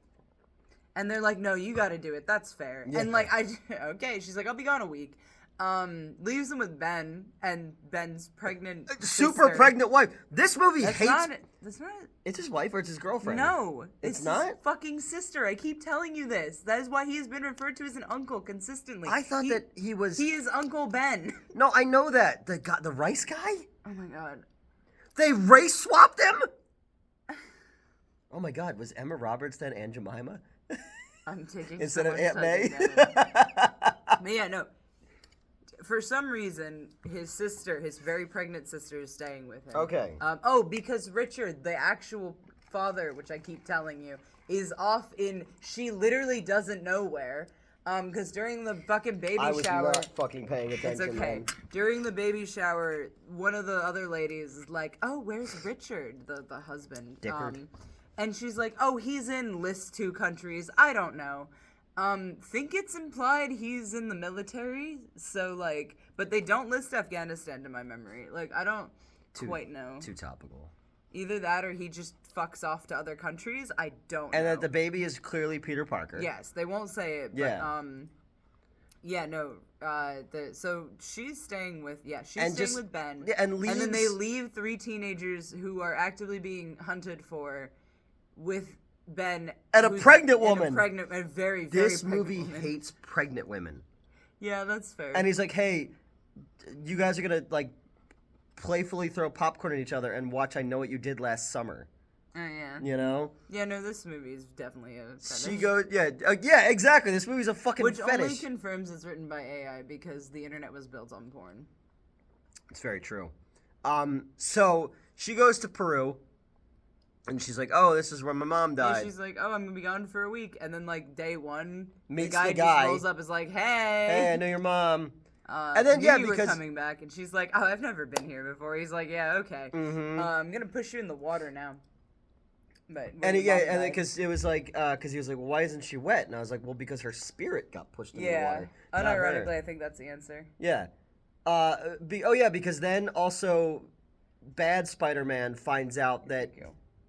Speaker 2: and they're like, "No, you got to do it. That's fair."
Speaker 1: Yeah.
Speaker 2: And like, okay. She's like, "I'll be gone a week." Leaves them with Ben, and Ben's pregnant.
Speaker 1: Super
Speaker 2: sister.
Speaker 1: pregnant wife. This movie
Speaker 2: That's
Speaker 1: hates.
Speaker 2: not. That's not.
Speaker 1: It's his wife or it's his girlfriend?
Speaker 2: No,
Speaker 1: It's
Speaker 2: his
Speaker 1: not?
Speaker 2: fucking sister. I keep telling you this. That is why he has been referred to as an uncle consistently.
Speaker 1: I thought that he was.
Speaker 2: He is Uncle Ben.
Speaker 1: No, I know that. The rice guy?
Speaker 2: Oh my god.
Speaker 1: They race swapped him? Oh my god, was Emma Roberts then Aunt Jemima?
Speaker 2: I'm taking
Speaker 1: Instead
Speaker 2: so
Speaker 1: of
Speaker 2: much
Speaker 1: Aunt May?
Speaker 2: time to get it. But yeah, no. for some reason, his sister, his very pregnant sister, is staying with him.
Speaker 1: Okay.
Speaker 2: Because Richard, the actual father, which I keep telling you, is off in, she literally doesn't know where. Because during the fucking baby shower...
Speaker 1: I was not fucking paying attention.
Speaker 2: It's okay.
Speaker 1: Man.
Speaker 2: During the baby shower, one of the other ladies is like, oh, where's Richard, the husband?
Speaker 1: Dickard.
Speaker 2: And she's like, oh, he's in list 2 countries. I don't know. Think it's implied he's in the military. So, like, but they don't list Afghanistan to my memory. Like, I don't quite know.
Speaker 1: Too topical.
Speaker 2: Either that or he just fucks off to other countries. I don't know.
Speaker 1: And that the baby is clearly Peter Parker.
Speaker 2: Yes, they won't say it. But,
Speaker 1: Yeah.
Speaker 2: So she's staying with with Ben.
Speaker 1: Yeah, and
Speaker 2: then they leave 3 teenagers who are actively being hunted for with Ben
Speaker 1: and a pregnant woman.
Speaker 2: A very, very
Speaker 1: This
Speaker 2: pregnant
Speaker 1: movie
Speaker 2: woman.
Speaker 1: hates pregnant women.
Speaker 2: Yeah, that's fair.
Speaker 1: And he's like, hey, you guys are gonna like playfully throw popcorn at each other and watch I Know What You Did Last Summer.
Speaker 2: Oh, yeah.
Speaker 1: You know?
Speaker 2: Yeah, no, this movie is definitely a fetish.
Speaker 1: She goes, yeah, exactly. This movie's a fucking
Speaker 2: Which
Speaker 1: fetish.
Speaker 2: only confirms it's written by AI because the internet was built on porn.
Speaker 1: It's very true. So she goes to Peru, and she's like, oh, this is where my mom died.
Speaker 2: Yeah, she's like, oh, I'm gonna be gone for a week. And then, like, day 1,
Speaker 1: Meets
Speaker 2: the guy just rolls up, is like,
Speaker 1: hey, I know your mom.
Speaker 2: And then, you were coming back, and she's like, oh, I've never been here before. He's like, yeah, okay.
Speaker 1: Mm-hmm.
Speaker 2: I'm gonna push you in the water now. But
Speaker 1: because it was like, because he was like, well, why isn't she wet? And I was like, well, because her spirit got pushed in the water.
Speaker 2: Yeah, unironically, I think that's the answer.
Speaker 1: Yeah. Because then also, bad Spider-Man finds out that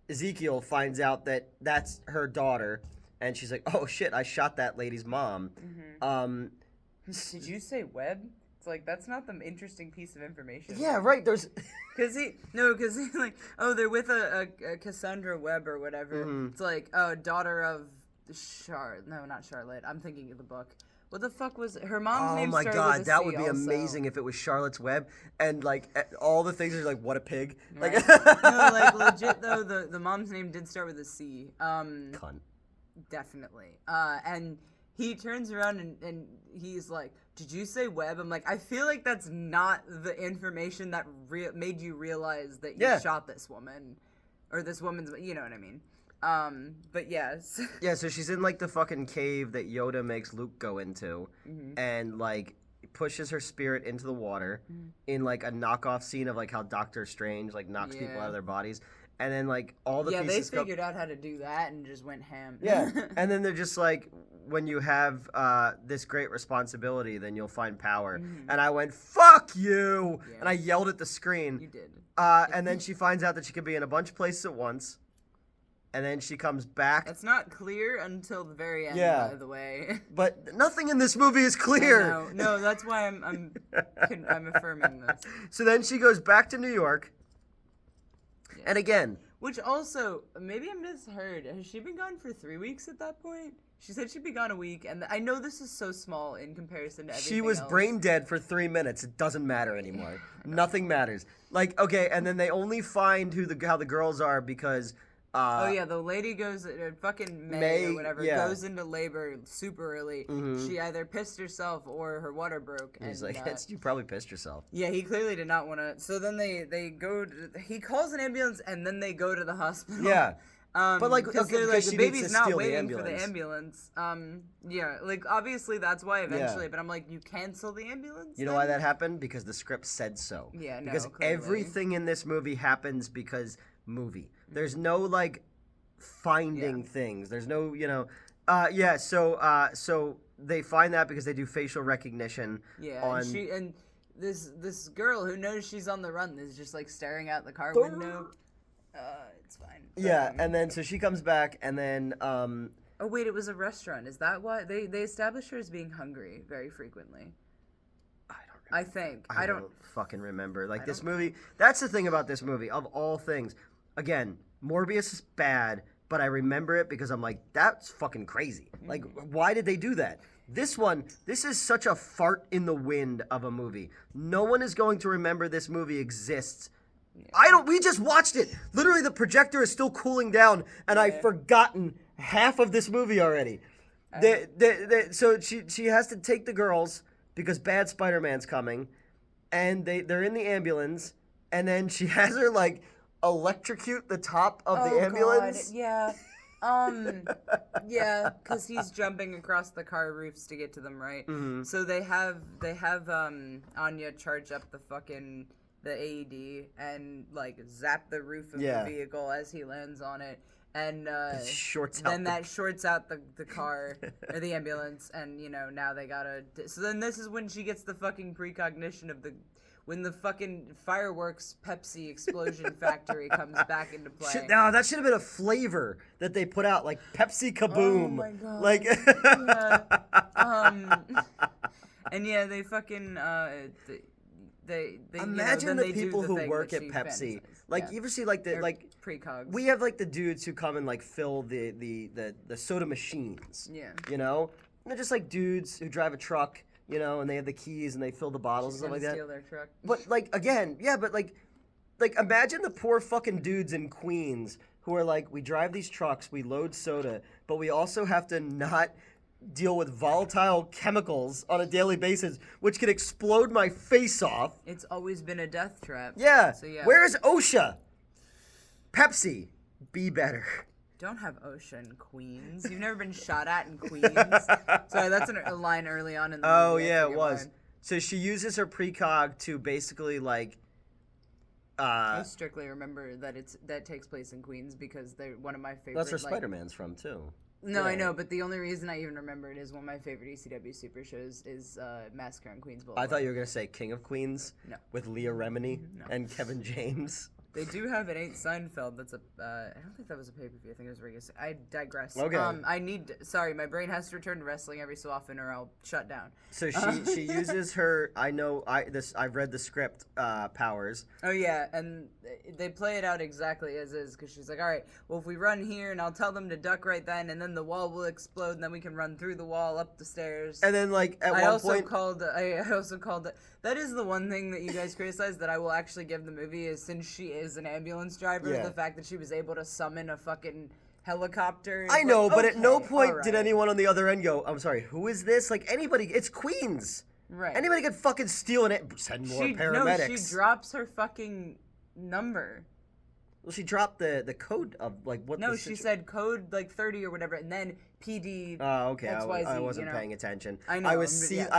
Speaker 1: Ezekiel finds out that that's her daughter, and she's like, oh shit, I shot that lady's mom.
Speaker 2: Mm-hmm. Did you say Webb? It's like, that's not the interesting piece of information.
Speaker 1: Yeah, right, there's...
Speaker 2: Because he's like, oh, they're with a Cassandra Webb or whatever.
Speaker 1: Mm-hmm.
Speaker 2: It's like, oh, daughter of no, not Charlotte. I'm thinking of the book. What the fuck was her mom's name?
Speaker 1: Oh my
Speaker 2: started
Speaker 1: god,
Speaker 2: with a
Speaker 1: that
Speaker 2: C
Speaker 1: would be
Speaker 2: also.
Speaker 1: amazing if it was Charlotte's Web, and like all the things are like, what a pig.
Speaker 2: Right?
Speaker 1: Like,
Speaker 2: No, like legit though, the mom's name did start with a C.
Speaker 1: Cunt.
Speaker 2: Definitely. And he turns around and he's like, did you say Webb? I'm like, I feel like that's not the information that made you realize that you shot this woman. Or this woman's, you know what I mean. But yes.
Speaker 1: Yeah, so she's in like the fucking cave that Yoda makes Luke go into, and like pushes her spirit into the water in like a knockoff scene of like how Doctor Strange like knocks people out of their bodies. And then, like, all the pieces...
Speaker 2: they figured out how to do that and just went ham.
Speaker 1: Yeah, and then they're just like, when you have this great responsibility, then you'll find power. And I went, fuck you! Yeah. And I yelled at the screen.
Speaker 2: You did.
Speaker 1: And then she finds out that she can be in a bunch of places at once. And then she comes back.
Speaker 2: That's not clear until the very end, by the way.
Speaker 1: But nothing in this movie is clear.
Speaker 2: No, that's why I'm affirming this.
Speaker 1: So then she goes back to New York. And again...
Speaker 2: Which also, maybe I misheard. Has she been gone for 3 weeks at that point? She said she'd be gone a week, and I know this is so small in comparison to everything
Speaker 1: She was
Speaker 2: else.
Speaker 1: brain dead for 3 minutes. It doesn't matter anymore. Nothing matters. Like, okay, and then they only find how the girls are because...
Speaker 2: the lady goes, fucking May or whatever, goes into labor super early. She either pissed herself or her water broke. And
Speaker 1: he's like, you probably pissed yourself.
Speaker 2: Yeah, he clearly did not want to. So then they go, he calls an ambulance and then they go to the hospital.
Speaker 1: Yeah. But like,
Speaker 2: because
Speaker 1: okay,
Speaker 2: like,
Speaker 1: she
Speaker 2: the
Speaker 1: needs
Speaker 2: baby's
Speaker 1: to
Speaker 2: not
Speaker 1: steal
Speaker 2: waiting
Speaker 1: the
Speaker 2: for the ambulance. Yeah, like obviously that's why eventually. But I'm like, you cancel the ambulance.
Speaker 1: You know why that happened? Because the script said so.
Speaker 2: Yeah, no,
Speaker 1: because
Speaker 2: clearly.
Speaker 1: everything in this movie happens because movie. There's no like finding things. There's no, So they find that because they do facial recognition.
Speaker 2: Yeah, and this girl who knows she's on the run is just like staring out the car window. It's fine.
Speaker 1: Yeah, and then so she comes back, and then
Speaker 2: oh wait, it was a restaurant. Is that why they established her as being hungry very frequently? I think. I don't
Speaker 1: fucking remember. Like this movie, that's the thing about this movie. Of all things, again, Morbius is bad, but I remember it because I'm like, that's fucking crazy. Like, why did they do that? This is such a fart in the wind of a movie. No one is going to remember this movie exists. We just watched it. Literally, the projector is still cooling down, and I've forgotten half of this movie already. So she has to take the girls because bad Spider-Man's coming, and they're in the ambulance, and then she has her like electrocute the top of the ambulance.
Speaker 2: God, yeah. Yeah, because he's jumping across the car roofs to get to them, right?
Speaker 1: Mm-hmm.
Speaker 2: So they have Anya charge up the AED and like zap the roof of the vehicle as he lands on it, and
Speaker 1: shorts
Speaker 2: out the car or the ambulance, and now they gotta. So then this is when she gets the fucking precognition of when the fucking fireworks Pepsi explosion factory comes back into play.
Speaker 1: No, that should have been a flavor that they put out, like Pepsi Kaboom.
Speaker 2: Oh my God.
Speaker 1: Like,
Speaker 2: and yeah, they fucking they
Speaker 1: imagine
Speaker 2: the
Speaker 1: people who work at Pepsi. Like, you ever see like
Speaker 2: They're precogs.
Speaker 1: We have like the dudes who come and like fill the soda machines.
Speaker 2: Yeah.
Speaker 1: And they're just like dudes who drive a truck. And they have the keys and they fill the bottles and stuff like that.
Speaker 2: Steal their truck.
Speaker 1: But like again, but like imagine the poor fucking dudes in Queens who are like, we drive these trucks, we load soda, but we also have to not deal with volatile chemicals on a daily basis, which could explode my face off.
Speaker 2: It's always been a death trap.
Speaker 1: Yeah.
Speaker 2: So yeah.
Speaker 1: Where is OSHA? Pepsi, be better.
Speaker 2: Don't have OSHA in Queens. You've never been shot at in Queens. Sorry, that's a line early on in the movie.
Speaker 1: Oh, yeah, it was. So she uses her precog to basically, like...
Speaker 2: I strictly remember that that takes place in Queens because they're one of my favorite...
Speaker 1: That's where Spider-Man's from, too.
Speaker 2: No, I know, but the only reason I even remember it is one of my favorite ECW super shows is Massacre on Queens Boulevard.
Speaker 1: I thought you were going to say King of Queens.
Speaker 2: No.
Speaker 1: With Leah Remini and Kevin James.
Speaker 2: They do have an Ain't Seinfeld. That's I don't think that was a pay-per-view. I think it was regular. I digress.
Speaker 1: Okay.
Speaker 2: Sorry, my brain has to return to wrestling every so often, or I'll shut down.
Speaker 1: So she uses her. I've read the script. Powers.
Speaker 2: Oh yeah, and they play it out exactly as is because she's like, all right, well if we run here and I'll tell them to duck right then, and then the wall will explode, and then we can run through the wall up the stairs.
Speaker 1: And then like at
Speaker 2: I
Speaker 1: one
Speaker 2: also
Speaker 1: point,
Speaker 2: called it. That is the one thing that you guys criticize that I will actually give the movie is since she is an ambulance driver, the fact that she was able to summon a fucking helicopter.
Speaker 1: I know, but at no point did anyone on the other end go, I'm sorry, who is this? Like anybody, it's Queens.
Speaker 2: Right.
Speaker 1: Anybody could fucking steal send more paramedics.
Speaker 2: No, she drops her fucking number.
Speaker 1: Well, she dropped the code of like what.
Speaker 2: No, she said code like 30 or whatever, and then PD.
Speaker 1: Oh, okay.
Speaker 2: XYZ,
Speaker 1: I wasn't paying attention.
Speaker 2: I know.
Speaker 1: I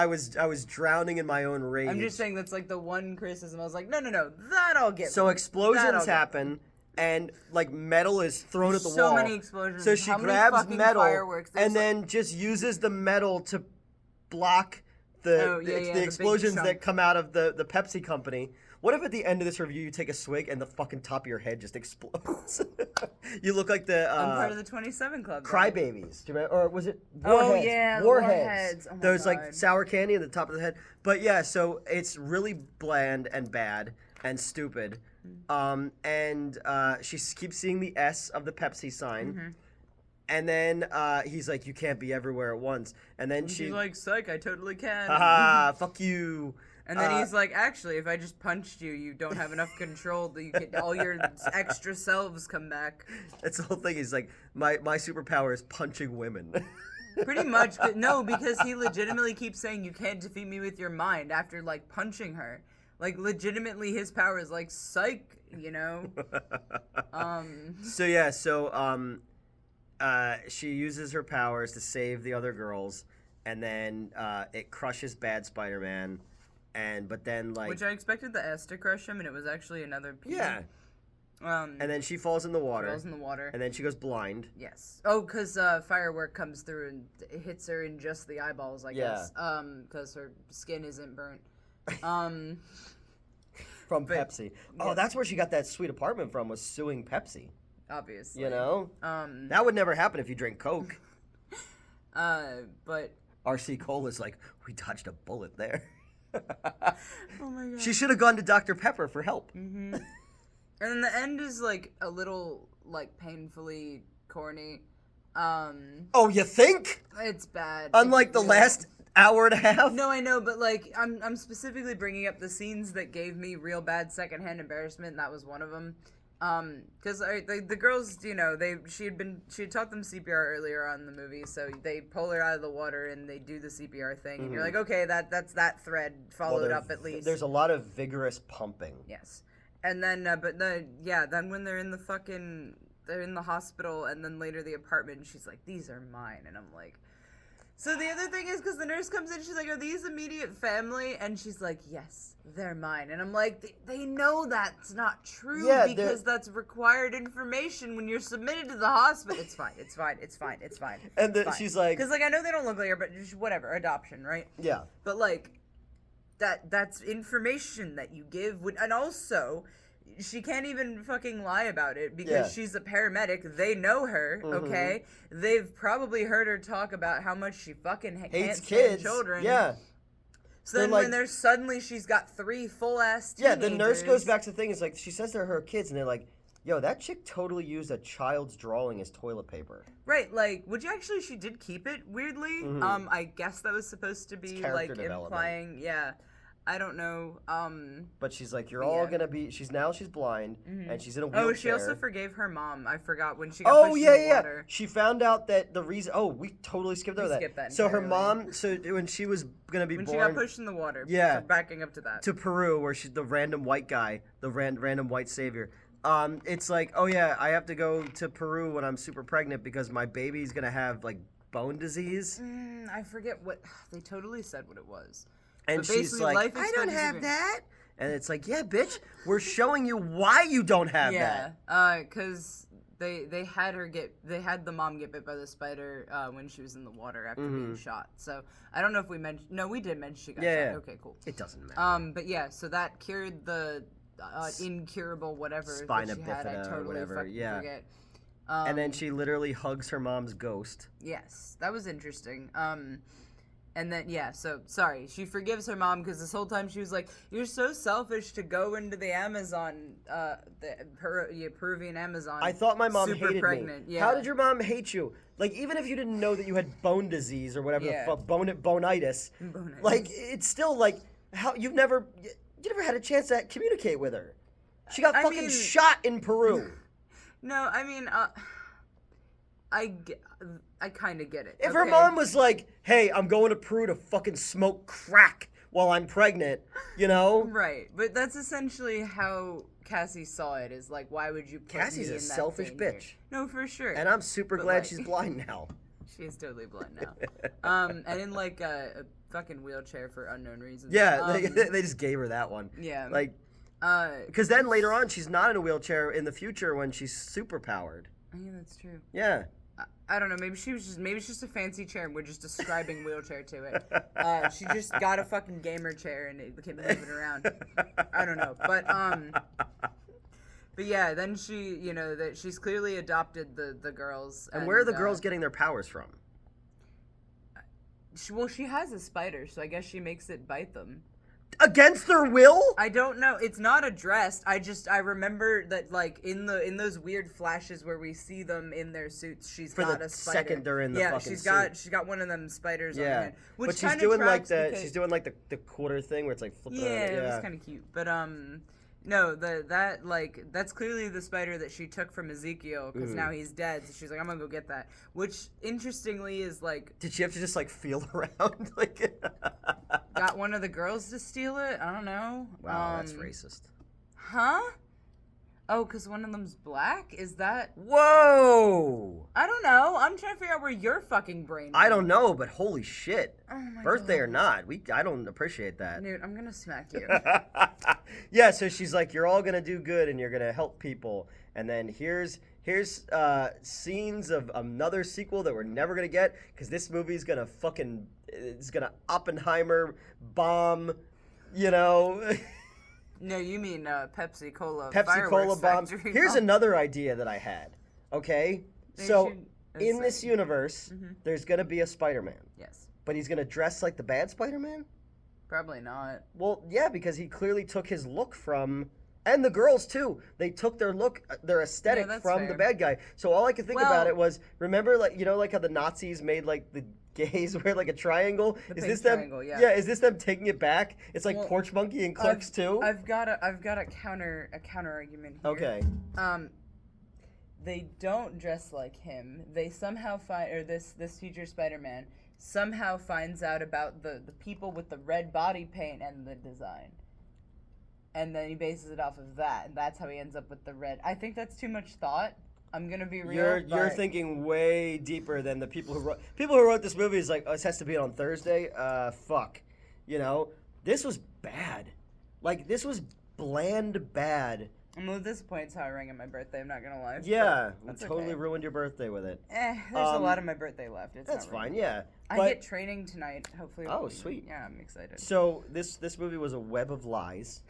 Speaker 1: was drowning in my own rage.
Speaker 2: I'm just saying that's like the one criticism. I was like, no, that I'll get.
Speaker 1: So explosions happen, and like metal is thrown at the wall.
Speaker 2: So many explosions.
Speaker 1: So she grabs metal and then just uses the metal to block the explosions that come out of the Pepsi company. What if at the end of this review you take a swig and the fucking top of your head just explodes? You look like
Speaker 2: I'm part of the 27 Club.
Speaker 1: Crybabies. Do you remember? Or was it Warheads?
Speaker 2: Oh, yeah, Warheads. Oh,
Speaker 1: Those like sour candy at the top of the head. But yeah, so it's really bland and bad and stupid. And she keeps seeing the S of the Pepsi sign. Mm-hmm. And then he's like, you can't be everywhere at once. And then she's
Speaker 2: like, psych, I totally can.
Speaker 1: Haha, fuck you.
Speaker 2: And then he's like, actually, if I just punched you, you don't have enough control that you get all your extra selves come back.
Speaker 1: That's the whole thing. He's like, my superpower is punching women.
Speaker 2: Pretty much. No, because he legitimately keeps saying, you can't defeat me with your mind after, like, punching her. Like, legitimately, his power is like, psych,
Speaker 1: she uses her powers to save the other girls, and then it crushes Bad Spider-Man. But then
Speaker 2: which I expected the S to crush him, and it was actually another P.
Speaker 1: Yeah. And then she falls in the water. And then she goes blind.
Speaker 2: Yes. Oh, because firework comes through and hits her in just the eyeballs, I guess. Because her skin isn't burnt.
Speaker 1: From Pepsi. Oh, that's where she got that sweet apartment from, was suing Pepsi.
Speaker 2: Obviously.
Speaker 1: That would never happen if you drink Coke.
Speaker 2: But
Speaker 1: R.C. Cola's like, we dodged a bullet there.
Speaker 2: Oh my god.
Speaker 1: She should have gone to Dr. Pepper for help.
Speaker 2: Mm-hmm. And then the end is like a little like painfully corny.
Speaker 1: Oh, you think?
Speaker 2: It's bad.
Speaker 1: Unlike the last hour and a half?
Speaker 2: No, I know, but like I'm specifically bringing up the scenes that gave me real bad secondhand embarrassment, and that was one of them. Because the girls, you know, she had taught them CPR earlier on in the movie, so they pull her out of the water and they do the CPR thing, and you're like, okay, that's that thread followed up at least.
Speaker 1: There's a lot of vigorous pumping.
Speaker 2: Yes, and then then when they're in the hospital, and then later the apartment, and she's like, these are mine, and I'm like. So the other thing is, because the nurse comes in, she's like, are these immediate family? And she's like, yes, they're mine. And I'm like, they know that's not true because that's required information when you're submitted to the hospital. It's fine.
Speaker 1: And then she's like...
Speaker 2: Because, like, I know they don't look like her, but just whatever, adoption, right?
Speaker 1: Yeah.
Speaker 2: But, like, that's information that you give. And also... She can't even fucking lie about it because she's a paramedic. They know her, okay? They've probably heard her talk about how much she fucking hates kids, children.
Speaker 1: Yeah.
Speaker 2: So then when there's suddenly she's got 3 full-ass teenagers.
Speaker 1: Yeah, the nurse goes back to the thing. It's like, she says they're her kids, and they're like, yo, that chick totally used a child's drawing as toilet paper.
Speaker 2: Right, like, she did keep it, weirdly. I guess that was supposed to be, like, implying, I don't know.
Speaker 1: But she's like, you're all gonna be. She's blind, and she's in a wheelchair.
Speaker 2: Oh, she also forgave her mom. I forgot when she got pushed in the water.
Speaker 1: She found out that the reason. Oh, we totally skipped over that. So her mom. So when she was gonna be born,
Speaker 2: she got pushed in the water.
Speaker 1: Yeah.
Speaker 2: So backing up to that.
Speaker 1: To Peru, where she's the random white guy, the random white savior. It's like, oh yeah, I have to go to Peru when I'm super pregnant because my baby's gonna have like bone disease.
Speaker 2: I forget what they totally said what it was.
Speaker 1: And she's like, I don't have that. And it's like, yeah, bitch, we're showing you why you don't have that.
Speaker 2: Yeah, because they had the mom get bit by the spider when she was in the water after being shot. So I don't know if we mentioned. No, we did mention she got shot.
Speaker 1: Yeah.
Speaker 2: Okay, cool.
Speaker 1: It doesn't matter.
Speaker 2: But yeah, so that cured the incurable whatever
Speaker 1: spina
Speaker 2: that she had. I totally forget.
Speaker 1: And then she literally hugs her mom's ghost.
Speaker 2: Yes, that was interesting. And then, so, sorry, she forgives her mom because this whole time she was like, you're so selfish to go into the Amazon, the Peruvian Amazon.
Speaker 1: I thought my mom
Speaker 2: super
Speaker 1: hated
Speaker 2: pregnant.
Speaker 1: me.
Speaker 2: Yeah.
Speaker 1: How did your mom hate you? Like, even if you didn't know that you had bone disease or whatever the fuck, bonitis, like, it's still like, how you never had a chance to communicate with her. She got shot in Peru.
Speaker 2: No, I mean, I kind of get it.
Speaker 1: If her mom was like, hey, I'm going to Peru to fucking smoke crack while I'm pregnant, you know?
Speaker 2: Right. But that's essentially how Cassie saw it, is like, why would you put
Speaker 1: Cassie's
Speaker 2: me
Speaker 1: a
Speaker 2: in that
Speaker 1: selfish
Speaker 2: danger?
Speaker 1: bitch.
Speaker 2: No, for sure.
Speaker 1: And I'm super glad she's blind now.
Speaker 2: She is totally blind now. And in like a fucking wheelchair for unknown reasons.
Speaker 1: Yeah, they just gave her that one.
Speaker 2: Yeah.
Speaker 1: Like, because then later on, she's not in a wheelchair in the future when she's super powered.
Speaker 2: Yeah, that's true.
Speaker 1: Yeah.
Speaker 2: I don't know. Maybe it's just a fancy chair, and we're just describing wheelchair to it. She just got a fucking gamer chair, and it became moving around. I don't know, but yeah. Then she's clearly adopted the girls.
Speaker 1: And where are the girls getting their powers from?
Speaker 2: She has a spider, so I guess she makes it bite them.
Speaker 1: Against their will?
Speaker 2: I don't know. It's not addressed. I remember that, like, in those weird flashes where we see them in their suits, she's got a spider.
Speaker 1: Second they're in the fucking suit.
Speaker 2: She's got one of them spiders on her head.
Speaker 1: But she's doing like the quarter thing where it's like flipping around.
Speaker 2: It was kind of cute. But no, that's clearly the spider that she took from Ezekiel because now he's dead. So she's like, I'm gonna go get that. Which interestingly is like,
Speaker 1: did she have to just like feel around like?
Speaker 2: Got one of the girls to steal it? I don't know.
Speaker 1: Wow, that's racist.
Speaker 2: Huh? Oh, because one of them's black? Is that...
Speaker 1: Whoa!
Speaker 2: I don't know. I'm trying to figure out where your fucking brain is.
Speaker 1: I don't know, but holy shit.
Speaker 2: Oh my
Speaker 1: Birthday
Speaker 2: God.
Speaker 1: Or not, I don't appreciate that.
Speaker 2: Dude, I'm gonna smack you.
Speaker 1: Yeah, so she's like, you're all gonna do good and you're gonna help people. And then here's scenes of another sequel that we're never gonna get because this movie's gonna it's gonna Oppenheimer bomb, you know.
Speaker 2: No, you mean Pepsi Cola.
Speaker 1: Pepsi Cola bomb. Here's another idea that I had. Okay, so in this universe, there's gonna be a Spider-Man.
Speaker 2: Yes.
Speaker 1: But he's gonna dress like the bad Spider-Man.
Speaker 2: Probably not.
Speaker 1: Well, yeah, because he clearly took his look from. And the girls too. They took their look, their aesthetic from the bad guy. So all I could think about it was, remember, like, you know, like how the Nazis made like the gays wear like a triangle.
Speaker 2: The
Speaker 1: Is
Speaker 2: pink
Speaker 1: this them?
Speaker 2: triangle, yeah.
Speaker 1: Yeah, is this them taking it back? It's like
Speaker 2: Well,
Speaker 1: Porch Monkey and Clerks too.
Speaker 2: I've got a counter argument here.
Speaker 1: Okay.
Speaker 2: They don't dress like him. They somehow find, or this future Spider-Man somehow finds out about the people with the red body paint and the design. And then he bases it off of that, and that's how he ends up with the red. I think that's too much thought. I'm gonna be real.
Speaker 1: You're thinking way deeper than the people who wrote this movie. Is like, oh, this has to be on Thursday. Fuck, you know, this was bad. Like, this was bland bad.
Speaker 2: I'm a little disappointed it's how I rang on my birthday. I'm not gonna lie.
Speaker 1: Yeah, we
Speaker 2: that's
Speaker 1: totally
Speaker 2: okay.
Speaker 1: ruined your birthday with it.
Speaker 2: There's a lot of my birthday left. It's
Speaker 1: That's
Speaker 2: not
Speaker 1: fine.
Speaker 2: ruined.
Speaker 1: Yeah.
Speaker 2: I
Speaker 1: But-
Speaker 2: get training tonight. Hopefully.
Speaker 1: Oh, sweet.
Speaker 2: Yeah, I'm excited.
Speaker 1: So this movie was a web of lies.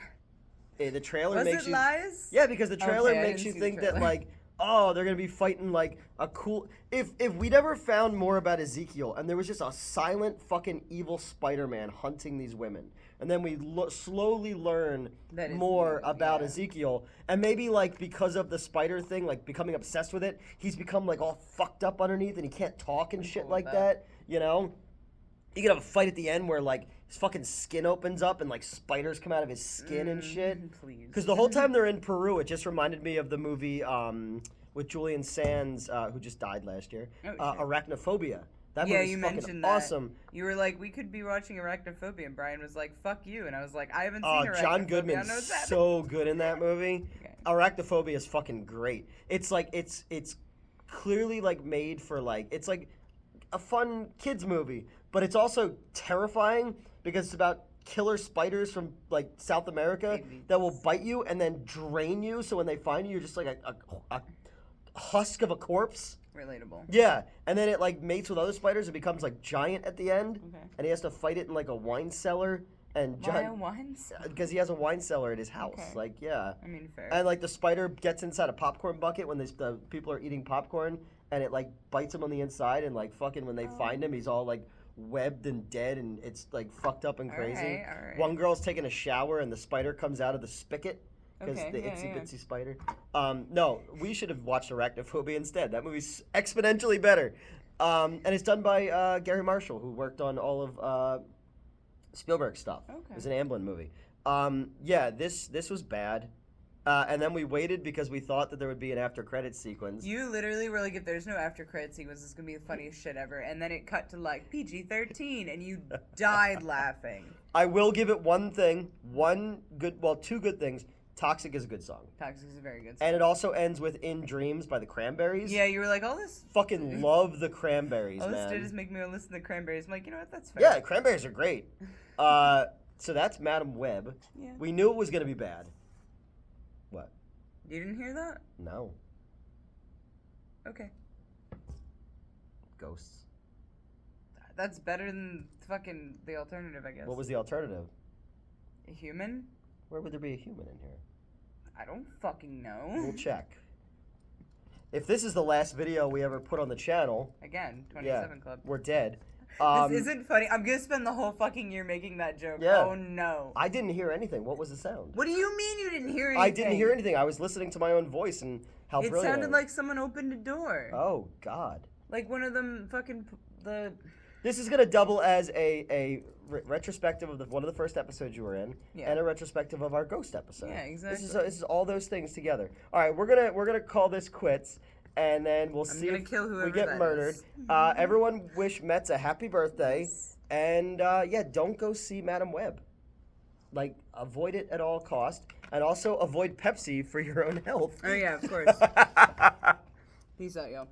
Speaker 1: The trailer
Speaker 2: Was
Speaker 1: makes
Speaker 2: it
Speaker 1: you
Speaker 2: lies?
Speaker 1: Yeah, because the trailer
Speaker 2: Okay, I
Speaker 1: makes
Speaker 2: didn't
Speaker 1: you
Speaker 2: see the
Speaker 1: think that
Speaker 2: trailer.
Speaker 1: like, oh, they're gonna be fighting like a cool. If we'd ever found more about Ezekiel and there was just a silent fucking evil Spider-Man hunting these women, and then we slowly learn
Speaker 2: That is
Speaker 1: more
Speaker 2: new,
Speaker 1: about
Speaker 2: yeah.
Speaker 1: Ezekiel, and maybe like because of the spider thing, like becoming obsessed with it, he's become like all fucked up underneath and he can't talk and shit
Speaker 2: cool
Speaker 1: like
Speaker 2: with
Speaker 1: that. You know, you could have a fight at the end where like his fucking skin opens up and like spiders come out of his skin and shit.
Speaker 2: Please.
Speaker 1: Because the whole time they're in Peru, it just reminded me of the movie with Julian Sands, who just died last year,
Speaker 2: Oh, shit.
Speaker 1: Arachnophobia. That
Speaker 2: Yeah,
Speaker 1: movie's
Speaker 2: you
Speaker 1: fucking
Speaker 2: mentioned that.
Speaker 1: awesome.
Speaker 2: You were like, we could be watching Arachnophobia, and Brian was like, "Fuck you," and I was like, "I haven't
Speaker 1: Oh,
Speaker 2: seen Arachnophobia."
Speaker 1: John
Speaker 2: I don't know
Speaker 1: Goodman's
Speaker 2: what's happening.
Speaker 1: so good in that movie.
Speaker 2: Okay.
Speaker 1: Arachnophobia is fucking great. It's like it's clearly like made for like it's like a fun kids movie, but it's also terrifying because it's about killer spiders from like South America
Speaker 2: Maybe.
Speaker 1: that will bite you and then drain you. So when they find you, you're just like a husk of a corpse.
Speaker 2: Relatable.
Speaker 1: Yeah, and then it like mates with other spiders and becomes like giant at the end,
Speaker 2: Okay.
Speaker 1: and he has to fight it in like a wine cellar. And
Speaker 2: Why a wine cellar?
Speaker 1: because he has a wine cellar at his house.
Speaker 2: Okay.
Speaker 1: Like, yeah.
Speaker 2: I mean, fair.
Speaker 1: And like the spider gets inside a popcorn bucket when the people are eating popcorn, and it like bites him on the inside, and like fucking when they find him, he's all like webbed and dead, and it's like fucked up and crazy.
Speaker 2: All right.
Speaker 1: One girl's taking a shower, and the spider comes out of the spigot because
Speaker 2: Okay,
Speaker 1: the
Speaker 2: yeah,
Speaker 1: itsy
Speaker 2: yeah.
Speaker 1: bitsy spider. No, we should have watched Arachnophobia instead. That movie's exponentially better, and it's done by Gary Marshall, who worked on all of Spielberg stuff.
Speaker 2: Okay.
Speaker 1: It was an Amblin movie. Yeah, this was bad. And then we waited because we thought that there would be an after credits sequence.
Speaker 2: You literally were like, if there's no after credit sequence, it's gonna be the funniest shit ever. And then it cut to like PG-13, and you died laughing.
Speaker 1: I will give it two good things. Toxic is a good song.
Speaker 2: Toxic is a very good song.
Speaker 1: And it also ends with In Dreams by the Cranberries.
Speaker 2: Yeah, you were like, all this.
Speaker 1: Fucking love the Cranberries,
Speaker 2: All this did
Speaker 1: man.
Speaker 2: is make me want to listen to Cranberries. I'm like, you know what? That's fair.
Speaker 1: Yeah, Cranberries are great. So that's Madam Web.
Speaker 2: Yeah.
Speaker 1: We knew it was going to be bad. What?
Speaker 2: You didn't hear that?
Speaker 1: No.
Speaker 2: Okay.
Speaker 1: Ghosts.
Speaker 2: That's better than fucking the alternative, I guess.
Speaker 1: What was the alternative?
Speaker 2: A human?
Speaker 1: Where would there be a human in here?
Speaker 2: I don't fucking know.
Speaker 1: We'll check. If this is the last video we ever put on the channel,
Speaker 2: Again, 27
Speaker 1: yeah,
Speaker 2: Club.
Speaker 1: we're dead.
Speaker 2: This isn't funny. I'm gonna spend the whole fucking year making that joke.
Speaker 1: Yeah.
Speaker 2: Oh no.
Speaker 1: I didn't hear anything. What was the sound?
Speaker 2: What do you mean you didn't hear anything?
Speaker 1: I didn't hear anything. I was listening to my own voice and how
Speaker 2: It
Speaker 1: brilliant I
Speaker 2: sounded
Speaker 1: am.
Speaker 2: like someone opened a door.
Speaker 1: Oh God.
Speaker 2: Like one of them fucking the.
Speaker 1: This is gonna double as a retrospective of one of the first episodes you were in,
Speaker 2: Yeah.
Speaker 1: and a retrospective of our ghost episode.
Speaker 2: Yeah, exactly.
Speaker 1: This is all those things together. All right, we're gonna call this quits, and then we'll see
Speaker 2: gonna
Speaker 1: if
Speaker 2: kill whoever
Speaker 1: we get
Speaker 2: that
Speaker 1: murdered.
Speaker 2: is.
Speaker 1: Everyone wish Metz a happy birthday, and yeah, don't go see Madam Web. Like, avoid it at all cost, and also avoid Pepsi for your own health.
Speaker 2: Oh yeah, of course. Peace out, y'all.